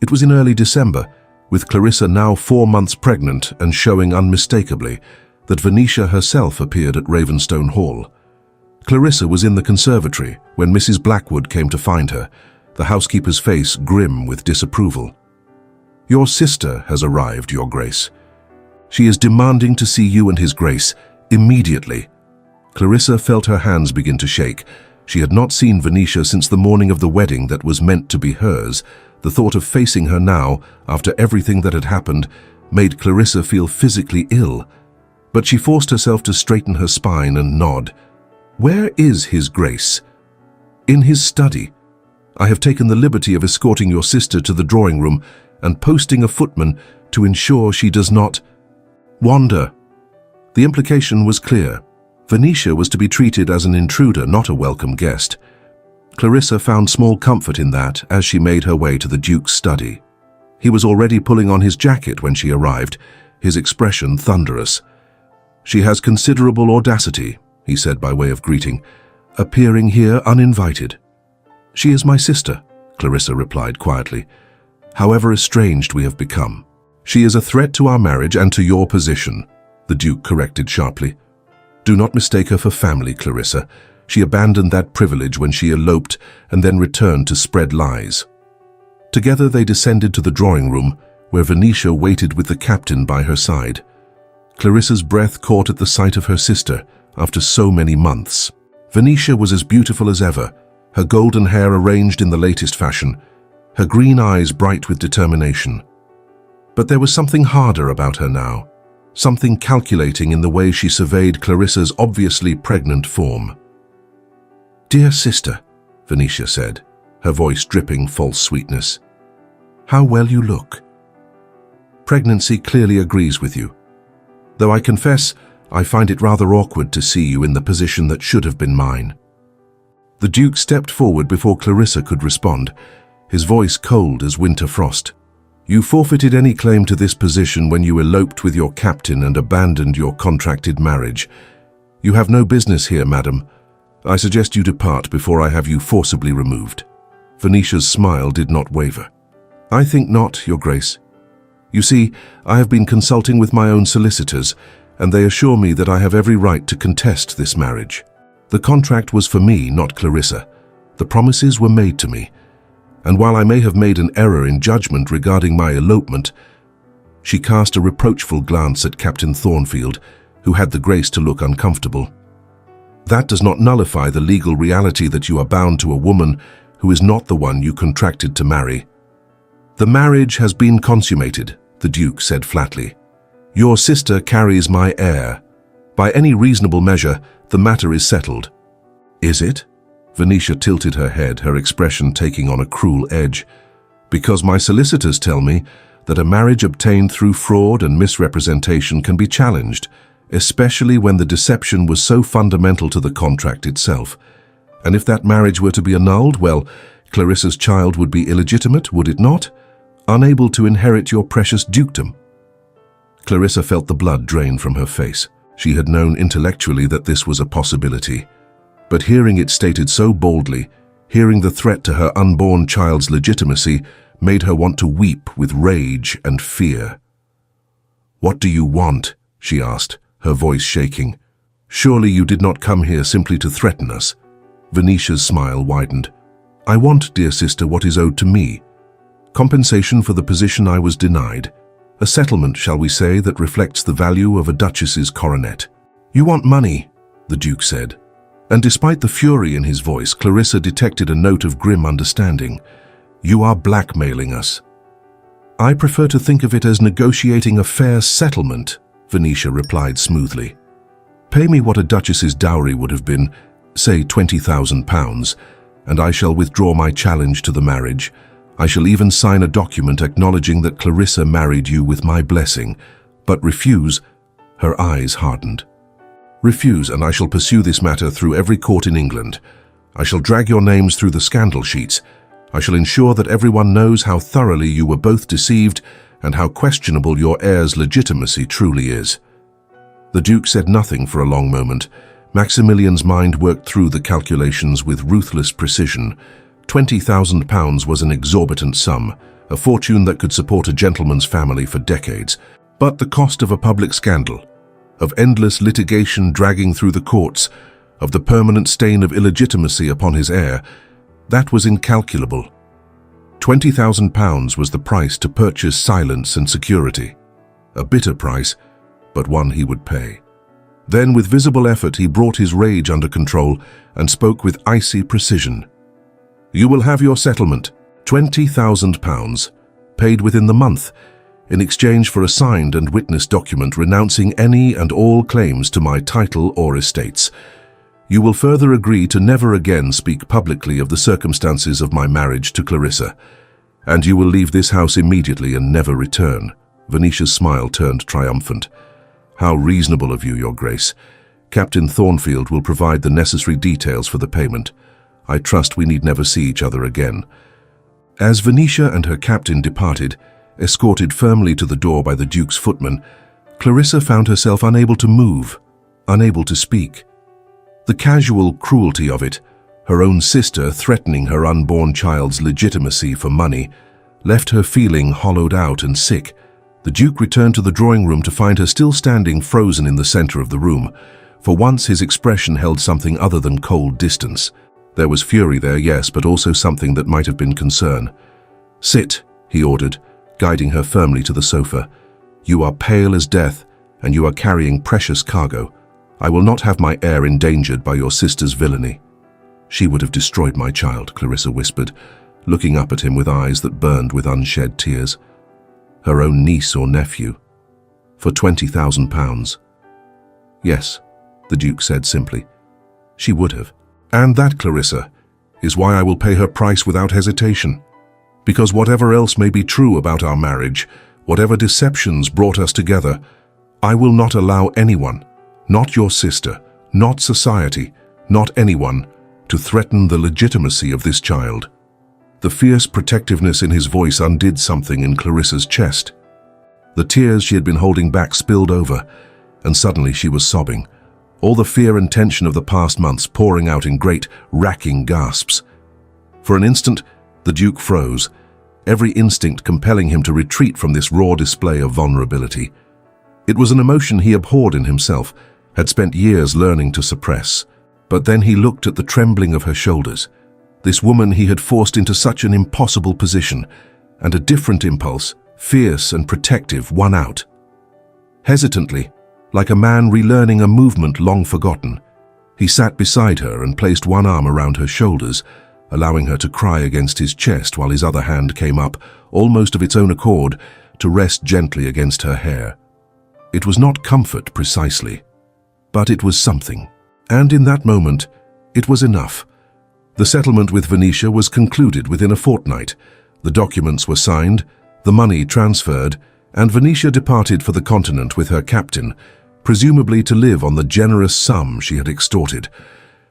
It was in early December, with Clarissa now 4 months pregnant and showing unmistakably, that Venetia herself appeared at Ravenstone Hall. Clarissa was in the conservatory when Mrs. Blackwood came to find her, the housekeeper's face grim with disapproval. Your sister has arrived, Your Grace. She is demanding to see you and His Grace, immediately. Clarissa felt her hands begin to shake. She had not seen Venetia since the morning of the wedding that was meant to be hers. The thought of facing her now, after everything that had happened, made Clarissa feel physically ill. But she forced herself to straighten her spine and nod. Where is His Grace? In his study. I have taken the liberty of escorting your sister to the drawing room and posting a footman to ensure she does not wander. The implication was clear. Venetia was to be treated as an intruder, not a welcome guest. Clarissa found small comfort in that as she made her way to the Duke's study. He was already pulling on his jacket when she arrived, his expression thunderous. She has considerable audacity, he said by way of greeting, appearing here uninvited. She is my sister, Clarissa replied quietly. However estranged we have become. She is a threat to our marriage and to your position, the Duke corrected sharply. Do not mistake her for family, Clarissa. She abandoned that privilege when she eloped and then returned to spread lies. Together they descended to the drawing room, where Venetia waited with the captain by her side. Clarissa's breath caught at the sight of her sister after so many months. Venetia was as beautiful as ever, her golden hair arranged in the latest fashion, her green eyes bright with determination. But there was something harder about her now, something calculating in the way she surveyed Clarissa's obviously pregnant form. Dear sister, Venetia said, her voice dripping false sweetness. How well you look. Pregnancy clearly agrees with you, though I confess I find it rather awkward to see you in the position that should have been mine. The Duke stepped forward before Clarissa could respond, his voice cold as winter frost. You forfeited any claim to this position when you eloped with your captain and abandoned your contracted marriage. You have no business here, madam. I suggest you depart before I have you forcibly removed. Venetia's smile did not waver. I think not, Your Grace. You see, I have been consulting with my own solicitors, and they assure me that I have every right to contest this marriage. The contract was for me, not Clarissa. The promises were made to me. And while I may have made an error in judgment regarding my elopement, she cast a reproachful glance at Captain Thornfield, who had the grace to look uncomfortable. That does not nullify the legal reality that you are bound to a woman who is not the one you contracted to marry. The marriage has been consummated, the Duke said flatly. Your sister carries my heir. By any reasonable measure, the matter is settled. Is it? Venetia tilted her head, her expression taking on a cruel edge. Because my solicitors tell me that a marriage obtained through fraud and misrepresentation can be challenged, especially when the deception was so fundamental to the contract itself. And if that marriage were to be annulled, well, Clarissa's child would be illegitimate, would it not? Unable to inherit your precious dukedom. Clarissa felt the blood drain from her face. She had known intellectually that this was a possibility. But hearing it stated so boldly, hearing the threat to her unborn child's legitimacy, made her want to weep with rage and fear. "What do you want?" she asked, her voice shaking. "Surely you did not come here simply to threaten us." Venetia's smile widened. "I want, dear sister, what is owed to me. Compensation for the position I was denied. A settlement, shall we say, that reflects the value of a duchess's coronet." "You want money," the Duke said. And despite the fury in his voice, Clarissa detected a note of grim understanding. "You are blackmailing us." "I prefer to think of it as negotiating a fair settlement," Venetia replied smoothly. "Pay me what a duchess's dowry would have been, say £20,000, and I shall withdraw my challenge to the marriage. I shall even sign a document acknowledging that Clarissa married you with my blessing. But refuse." Her eyes hardened. "Refuse, and I shall pursue this matter through every court in England. I shall drag your names through the scandal sheets. I shall ensure that everyone knows how thoroughly you were both deceived and how questionable your heir's legitimacy truly is." The Duke said nothing for a long moment. Maximilian's mind worked through the calculations with ruthless precision. £20,000 was an exorbitant sum, a fortune that could support a gentleman's family for decades. But the cost of a public scandal, of endless litigation dragging through the courts, of the permanent stain of illegitimacy upon his heir, that was incalculable. £20,000 was the price to purchase silence and security. A bitter price, but one he would pay. Then, with visible effort, he brought his rage under control and spoke with icy precision. "You will have your settlement, £20,000, paid within the month, in exchange for a signed and witnessed document renouncing any and all claims to my title or estates. You will further agree to never again speak publicly of the circumstances of my marriage to Clarissa, and you will leave this house immediately and never return." Venetia's smile turned triumphant. "How reasonable of you, Your Grace. Captain Thornfield will provide the necessary details for the payment. I trust we need never see each other again." As Venetia and her captain departed, escorted firmly to the door by the Duke's footman, Clarissa found herself unable to move, unable to speak. The casual cruelty of it, her own sister threatening her unborn child's legitimacy for money, left her feeling hollowed out and sick. The Duke returned to the drawing room to find her still standing frozen in the center of the room. For once his expression held something other than cold distance. There was fury there, yes, but also something that might have been concern. "Sit," he ordered, guiding her firmly to the sofa. "You are pale as death, and you are carrying precious cargo. I will not have my heir endangered by your sister's villainy." "She would have destroyed my child," Clarissa whispered, looking up at him with eyes that burned with unshed tears. "Her own niece or nephew. For £20,000. "Yes," the Duke said simply. "She would have. And that, Clarissa, is why I will pay her price without hesitation. Because whatever else may be true about our marriage, whatever deceptions brought us together, I will not allow anyone, not your sister, not society, not anyone, to threaten the legitimacy of this child." The fierce protectiveness in his voice undid something in Clarissa's chest. The tears she had been holding back spilled over, and suddenly she was sobbing, all the fear and tension of the past months pouring out in great, racking gasps. For an instant, the Duke froze, every instinct compelling him to retreat from this raw display of vulnerability. It was an emotion he abhorred in himself, had spent years learning to suppress. But then he looked at the trembling of her shoulders, this woman he had forced into such an impossible position, and a different impulse, fierce and protective, won out. Hesitantly, like a man relearning a movement long forgotten, he sat beside her and placed one arm around her shoulders, allowing her to cry against his chest while his other hand came up, almost of its own accord, to rest gently against her hair. It was not comfort precisely, but it was something. And in that moment, it was enough. The settlement with Venetia was concluded within a fortnight. The documents were signed, the money transferred, and Venetia departed for the continent with her captain, presumably to live on the generous sum she had extorted.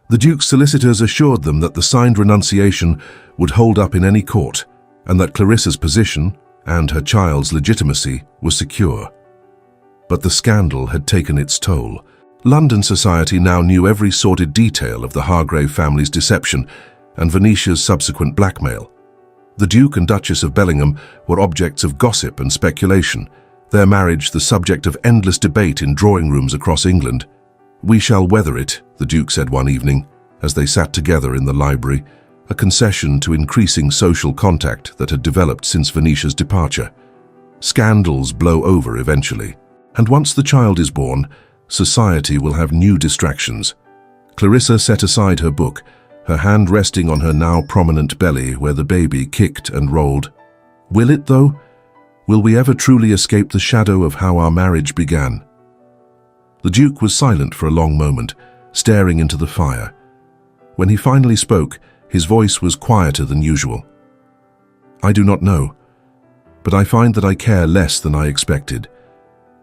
The Duke's solicitors assured them that the signed renunciation would hold up in any court, and that Clarissa's position and her child's legitimacy was secure. But the scandal had taken its toll. London society now knew every sordid detail of the Hargrave family's deception and Venetia's subsequent blackmail. The Duke and Duchess of Bellingham were objects of gossip and speculation, their marriage the subject of endless debate in drawing rooms across England. "We shall weather it," the Duke said one evening, as they sat together in the library, a concession to increasing social contact that had developed since Venetia's departure. "Scandals blow over eventually, and once the child is born, society will have new distractions." Clarissa set aside her book, her hand resting on her now prominent belly where the baby kicked and rolled. "Will it, though? Will we ever truly escape the shadow of how our marriage began?" The Duke was silent for a long moment, staring into the fire. When he finally spoke, his voice was quieter than usual. "I do not know, but I find that I care less than I expected.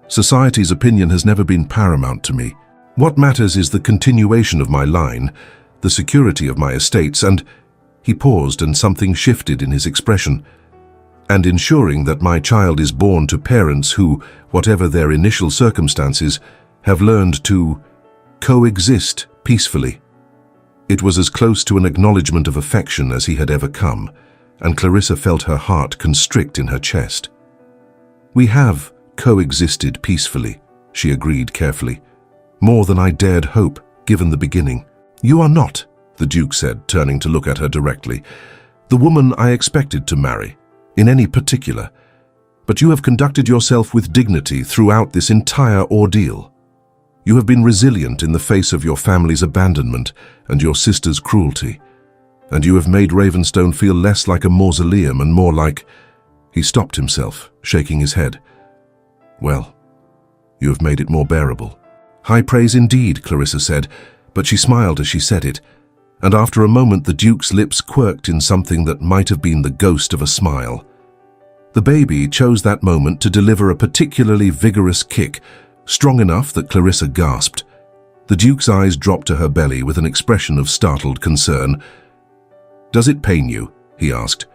Society's opinion has never been paramount to me. What matters is the continuation of my line, the security of my estates, and—" He paused and something shifted in his expression. "And ensuring that my child is born to parents who, whatever their initial circumstances, have learned to coexist peacefully." It was as close to an acknowledgement of affection as he had ever come, and Clarissa felt her heart constrict in her chest. "We have coexisted peacefully," she agreed carefully. "More than I dared hope, given the beginning." "You are not," the Duke said, turning to look at her directly, "the woman I expected to marry, in any particular, but you have conducted yourself with dignity throughout this entire ordeal. You have been resilient in the face of your family's abandonment and your sister's cruelty, and you have made Ravenstone feel less like a mausoleum and more like—" He stopped himself, shaking his head. "Well, you have made it more bearable." "High praise indeed," Clarissa said, but she smiled as she said it, and after a moment the Duke's lips quirked in something that might have been the ghost of a smile. The baby chose that moment to deliver a particularly vigorous kick, strong enough that Clarissa gasped. The Duke's eyes dropped to her belly with an expression of startled concern. "Does it pain you?" he asked.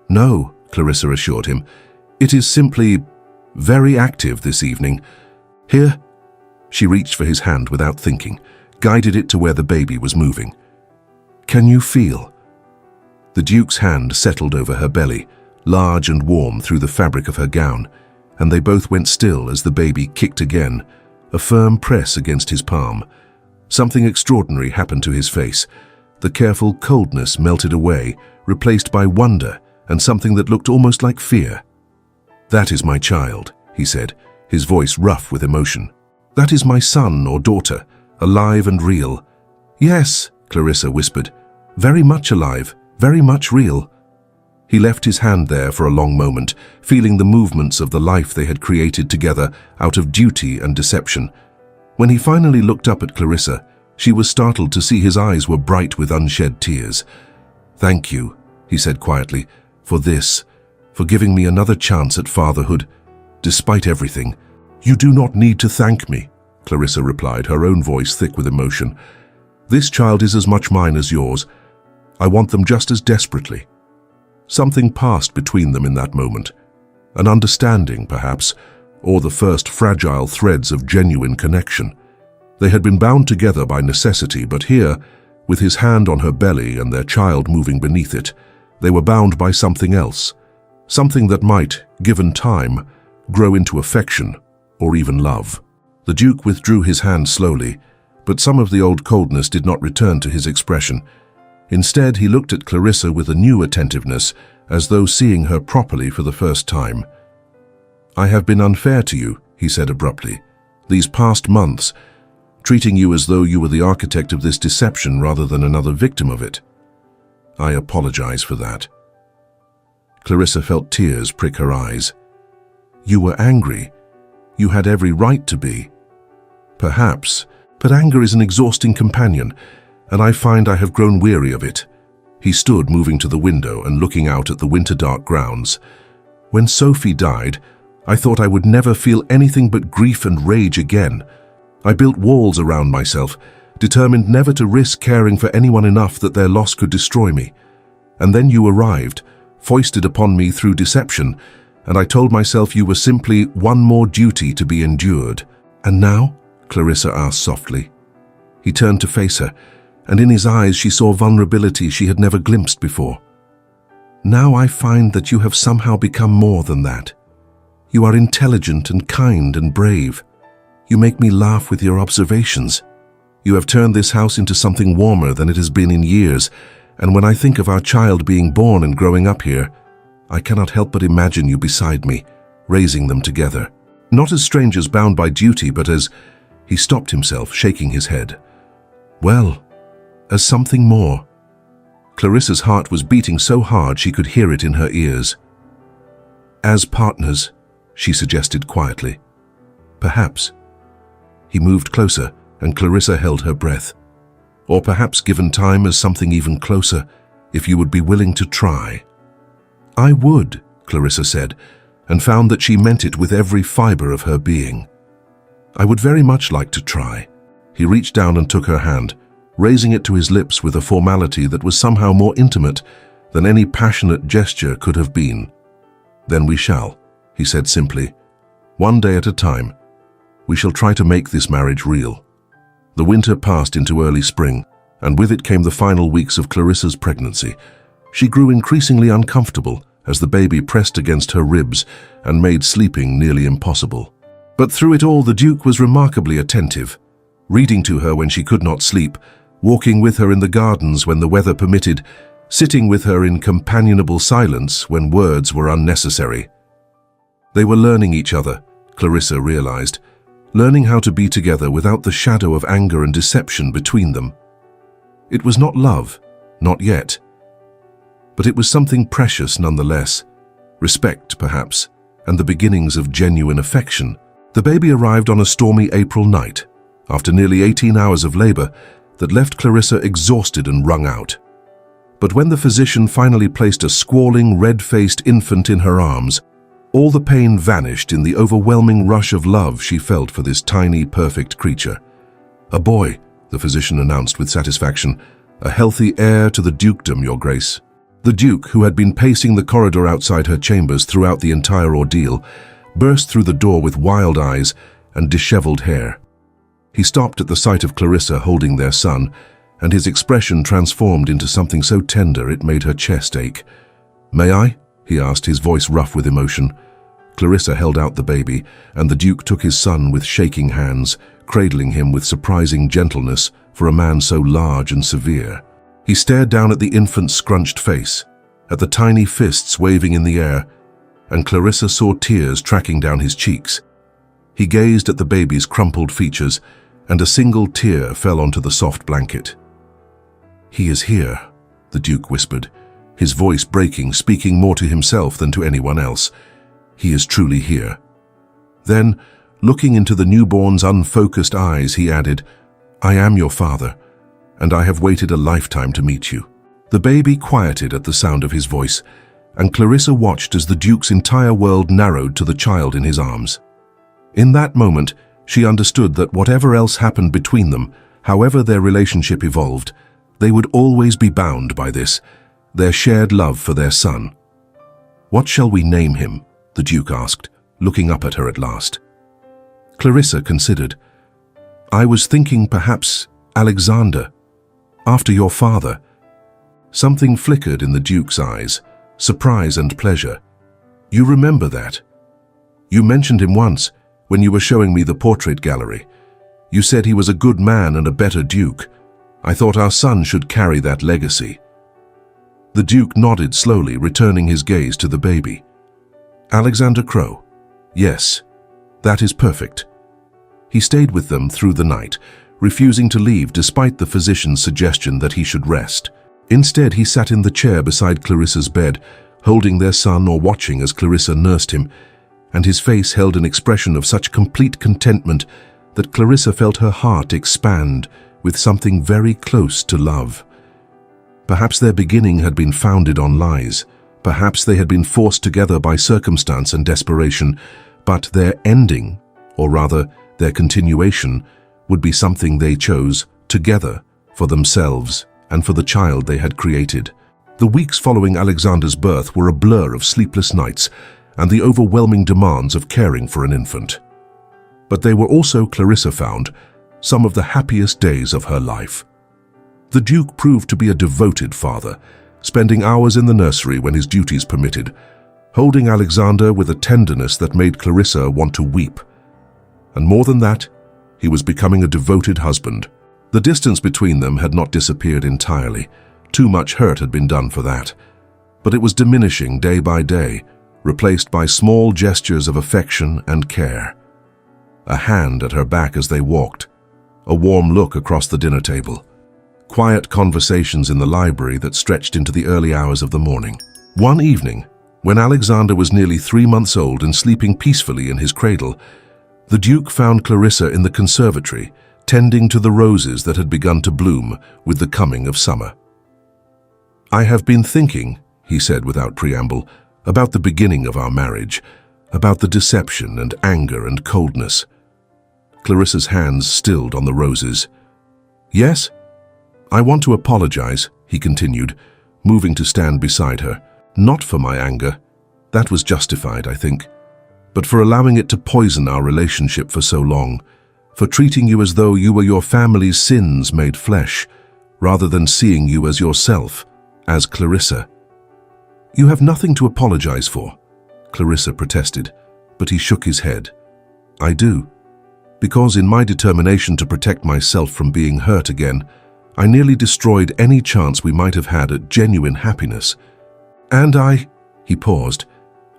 "No," Clarissa assured him. "It is simply very active this evening. Here." She reached for his hand without thinking, guided it to where the baby was moving. "Can you feel?" The Duke's hand settled over her belly, large and warm through the fabric of her gown, and they both went still as the baby kicked again, a firm press against his palm. Something extraordinary happened to his face. The careful coldness melted away, replaced by wonder and something that looked almost like fear. "That is my child," he said, his voice rough with emotion. "That is my son or daughter, alive and real." "Yes," Clarissa whispered, "very much alive, very much real." He left his hand there for a long moment, feeling the movements of the life they had created together out of duty and deception. When he finally looked up at Clarissa, she was startled to see his eyes were bright with unshed tears. "Thank you," he said quietly, "for this, for giving me another chance at fatherhood, despite everything." "You do not need to thank me," Clarissa replied, her own voice thick with emotion. "This child is as much mine as yours. I want them just as desperately." Something passed between them in that moment. An understanding, perhaps, or the first fragile threads of genuine connection. They had been bound together by necessity, but here, with his hand on her belly and their child moving beneath it, they were bound by something else, something that might, given time, grow into affection or even love. The Duke withdrew his hand slowly, but some of the old coldness did not return to his expression. Instead, he looked at Clarissa with a new attentiveness, as though seeing her properly for the first time. "I have been unfair to you," he said abruptly, "these past months, treating you as though you were the architect of this deception rather than another victim of it. I apologize for that." Clarissa felt tears prick her eyes. "You were angry. You had every right to be." "Perhaps, but anger is an exhausting companion, and I find I have grown weary of it." He stood, moving to the window and looking out at the winter-dark grounds. "When Sophie died, I thought I would never feel anything but grief and rage again. I built walls around myself, determined never to risk caring for anyone enough that their loss could destroy me. And then you arrived, foisted upon me through deception, and I told myself you were simply one more duty to be endured." "And now?" Clarissa asked softly. He turned to face her, and in his eyes she saw vulnerability she had never glimpsed before. "Now I find that you have somehow become more than that. You are intelligent and kind and brave. You make me laugh with your observations. You have turned this house into something warmer than it has been in years, and when I think of our child being born and growing up here, I cannot help but imagine you beside me, raising them together. Not as strangers bound by duty, but as—" He stopped himself, shaking his head. "Well, as something more." Clarissa's heart was beating so hard she could hear it in her ears. "As partners," she suggested quietly. "Perhaps." He moved closer, and Clarissa held her breath. "Or perhaps given time as something even closer, if you would be willing to try." "I would," Clarissa said, and found that she meant it with every fiber of her being. "I would very much like to try." He reached down and took her hand, raising it to his lips with a formality that was somehow more intimate than any passionate gesture could have been. "Then we shall," he said simply. "One day at a time. We shall try to make this marriage real." The winter passed into early spring, and with it came the final weeks of Clarissa's pregnancy. She grew increasingly uncomfortable as the baby pressed against her ribs and made sleeping nearly impossible. But through it all, the Duke was remarkably attentive, reading to her when she could not sleep, walking with her in the gardens when the weather permitted, sitting with her in companionable silence when words were unnecessary. They were learning each other, Clarissa realized, learning how to be together without the shadow of anger and deception between them. It was not love, not yet. But it was something precious nonetheless, respect perhaps, and the beginnings of genuine affection. The baby arrived on a stormy April night, after nearly 18 hours of labor that left Clarissa exhausted and wrung out. But when the physician finally placed a squalling, red-faced infant in her arms, all the pain vanished in the overwhelming rush of love she felt for this tiny, perfect creature. "A boy," the physician announced with satisfaction, "a healthy heir to the dukedom, Your Grace." The Duke, who had been pacing the corridor outside her chambers throughout the entire ordeal, burst through the door with wild eyes and disheveled hair. He stopped at the sight of Clarissa holding their son, and his expression transformed into something so tender it made her chest ache. "May I?" he asked, his voice rough with emotion. Clarissa held out the baby, and the Duke took his son with shaking hands, cradling him with surprising gentleness for a man so large and severe. He stared down at the infant's scrunched face, at the tiny fists waving in the air, and Clarissa saw tears tracking down his cheeks. He gazed at the baby's crumpled features, and a single tear fell onto the soft blanket. "He is here," the Duke whispered, his voice breaking, speaking more to himself than to anyone else. "He is truly here." Then, looking into the newborn's unfocused eyes, he added, "I am your father, and I have waited a lifetime to meet you." The baby quieted at the sound of his voice, and Clarissa watched as the Duke's entire world narrowed to the child in his arms. In that moment, she understood that whatever else happened between them, however their relationship evolved, they would always be bound by this, their shared love for their son. "What shall we name him?" the Duke asked, looking up at her at last. Clarissa considered. "I was thinking perhaps Alexander, after your father." Something flickered in the Duke's eyes, surprise and pleasure. "You remember that? You mentioned him once, when you were showing me the portrait gallery. You said he was a good man and a better Duke. I thought our son should carry that legacy." The Duke nodded slowly, returning his gaze to the baby. "Alexander Crowe. Yes, that is perfect." He stayed with them through the night, refusing to leave despite the physician's suggestion that he should rest. Instead, he sat in the chair beside Clarissa's bed, holding their son or watching as Clarissa nursed him, and his face held an expression of such complete contentment that Clarissa felt her heart expand with something very close to love. Perhaps their beginning had been founded on lies. Perhaps they had been forced together by circumstance and desperation, but their ending, or rather their continuation, would be something they chose together for themselves and for the child they had created. The weeks following Alexander's birth were a blur of sleepless nights and the overwhelming demands of caring for an infant. But they were also, Clarissa found, some of the happiest days of her life. The Duke proved to be a devoted father, spending hours in the nursery when his duties permitted, holding Alexander with a tenderness that made Clarissa want to weep. And more than that, he was becoming a devoted husband. The distance between them had not disappeared entirely. Too much hurt had been done for that. But it was diminishing day by day, replaced by small gestures of affection and care. A hand at her back as they walked, a warm look across the dinner table, quiet conversations in the library that stretched into the early hours of the morning. One evening, when Alexander was nearly 3 months old and sleeping peacefully in his cradle, the Duke found Clarissa in the conservatory, tending to the roses that had begun to bloom with the coming of summer. "I have been thinking," he said without preamble, "about the beginning of our marriage, about the deception and anger and coldness." Clarissa's hands stilled on the roses. "Yes? I want to apologize," he continued, moving to stand beside her. "Not for my anger. That was justified, I think. But for allowing it to poison our relationship for so long, for treating you as though you were your family's sins made flesh, rather than seeing you as yourself, as Clarissa." "You have nothing to apologize for," Clarissa protested, but he shook his head. "I do. Because in my determination to protect myself from being hurt again, I nearly destroyed any chance we might have had at genuine happiness. And he paused,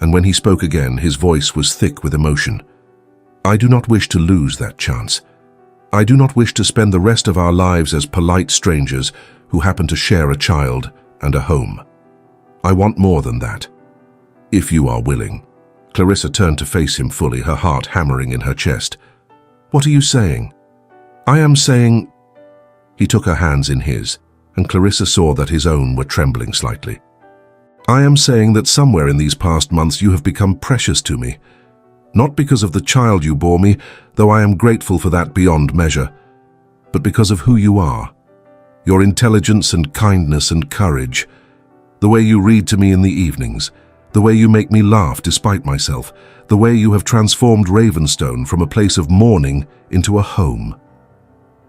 and when he spoke again, his voice was thick with emotion. "I do not wish to lose that chance. I do not wish to spend the rest of our lives as polite strangers who happen to share a child and a home. I want more than that. If you are willing." Clarissa turned to face him fully, her heart hammering in her chest. "What are you saying?" "I am saying—" He took her hands in his, and Clarissa saw that his own were trembling slightly. "I am saying that somewhere in these past months you have become precious to me. Not because of the child you bore me, though I am grateful for that beyond measure, but because of who you are. Your intelligence and kindness and courage, the way you read to me in the evenings, the way you make me laugh despite myself, the way you have transformed Ravenstone from a place of mourning into a home."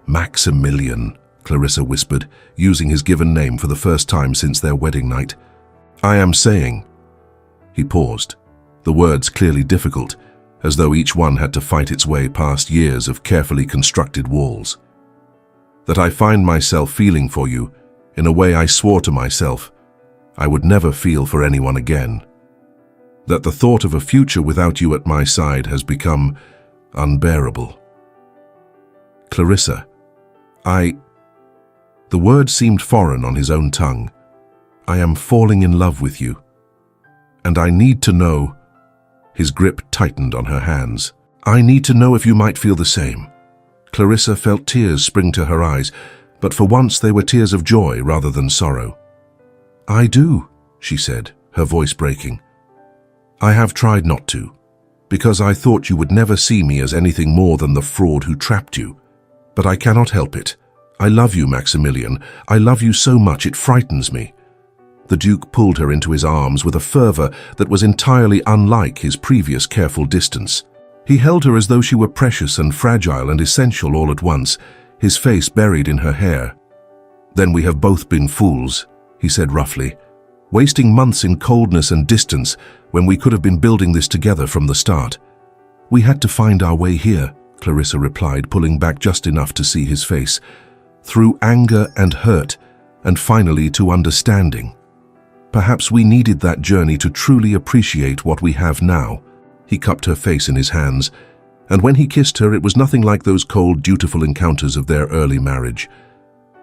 "Maximilian," Clarissa whispered, using his given name for the first time since their wedding night. "I am saying—" He paused, the words clearly difficult, as though each one had to fight its way past years of carefully constructed walls. "That I find myself feeling for you in a way I swore to myself I would never feel for anyone again. That the thought of a future without you at my side has become unbearable." "Clarissa, The word seemed foreign on his own tongue. "I am falling in love with you. And I need to know—" His grip tightened on her hands. "I need to know if you might feel the same." Clarissa felt tears spring to her eyes, but for once they were tears of joy rather than sorrow. "I do," she said, her voice breaking. "I have tried not to, because I thought you would never see me as anything more than the fraud who trapped you. But I cannot help it. I love you, Maximilian. I love you so much it frightens me." The Duke pulled her into his arms with a fervor that was entirely unlike his previous careful distance. He held her as though she were precious and fragile and essential all at once, his face buried in her hair. "Then we have both been fools," he said roughly, "wasting months in coldness and distance when we could have been building this together from the start." "We had to find our way here," Clarissa replied, pulling back just enough to see his face. "Through anger and hurt, and finally to understanding. Perhaps we needed that journey to truly appreciate what we have now." He cupped her face in his hands, and when he kissed her, it was nothing like those cold, dutiful encounters of their early marriage.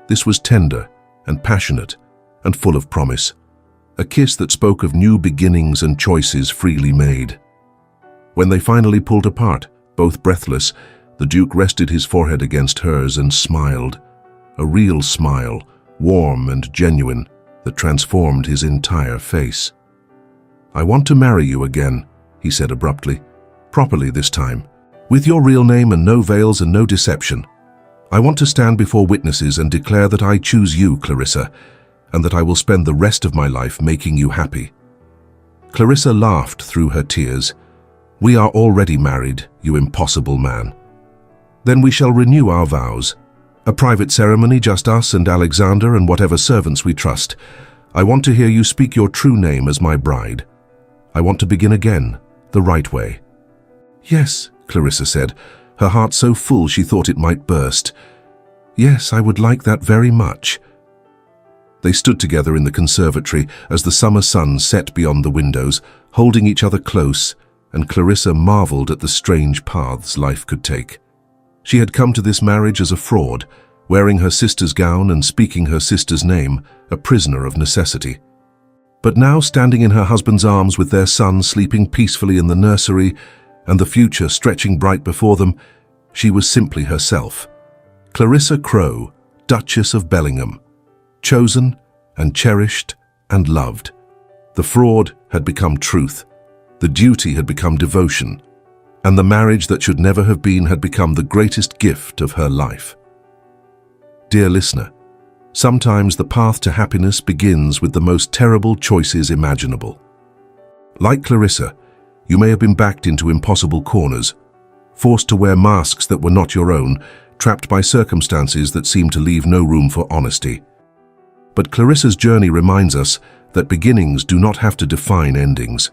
This was tender and passionate and full of promise, a kiss that spoke of new beginnings and choices freely made. When they finally pulled apart, both breathless, the Duke rested his forehead against hers and smiled, a real smile, warm and genuine, that transformed his entire face. "I want to marry you again," he said abruptly, "properly this time, with your real name and no veils and no deception. I want to stand before witnesses and declare that I choose you, Clarissa, and that I will spend the rest of my life making you happy." Clarissa laughed through her tears. "We are already married, you impossible man." "Then we shall renew our vows. A private ceremony, just us and Alexander and whatever servants we trust. I want to hear you speak your true name as my bride." I want to begin again, the right way." "Yes," Clarissa said, her heart so full she thought it might burst. "Yes, I would like that very much." They stood together in the conservatory as the summer sun set beyond the windows, holding each other close, and Clarissa marveled at the strange paths life could take. She had come to this marriage as a fraud, wearing her sister's gown and speaking her sister's name, a prisoner of necessity. But now, standing in her husband's arms with their son sleeping peacefully in the nursery and the future stretching bright before them, she was simply herself. Clarissa Crowe, Duchess of Bellingham, chosen and cherished and loved. The fraud had become truth, the duty had become devotion, and the marriage that should never have been had become the greatest gift of her life. Dear listener, sometimes the path to happiness begins with the most terrible choices imaginable. Like Clarissa, you may have been backed into impossible corners, forced to wear masks that were not your own, trapped by circumstances that seemed to leave no room for honesty. But Clarissa's journey reminds us that beginnings do not have to define endings,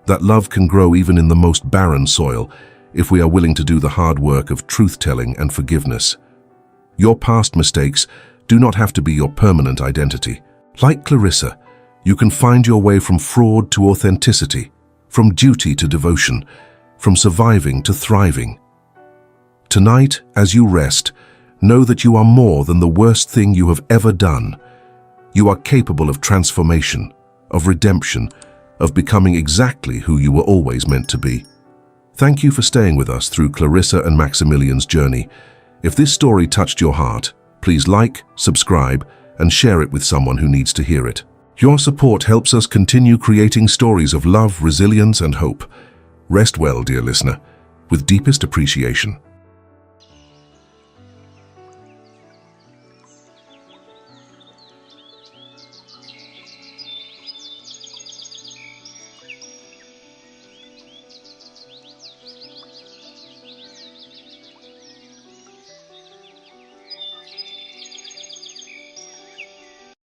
that love can grow even in the most barren soil if we are willing to do the hard work of truth-telling and forgiveness. Your past mistakes do not have to be your permanent identity. Like Clarissa, you can find your way from fraud to authenticity, from duty to devotion, from surviving to thriving. Tonight, as you rest, know that you are more than the worst thing you have ever done. You are capable of transformation, of redemption, of becoming exactly who you were always meant to be. Thank you for staying with us through Clarissa and Maximilian's journey. If this story touched your heart, please like, subscribe, and share it with someone who needs to hear it. Your support helps us continue creating stories of love, resilience, and hope. Rest well, dear listener, with deepest appreciation.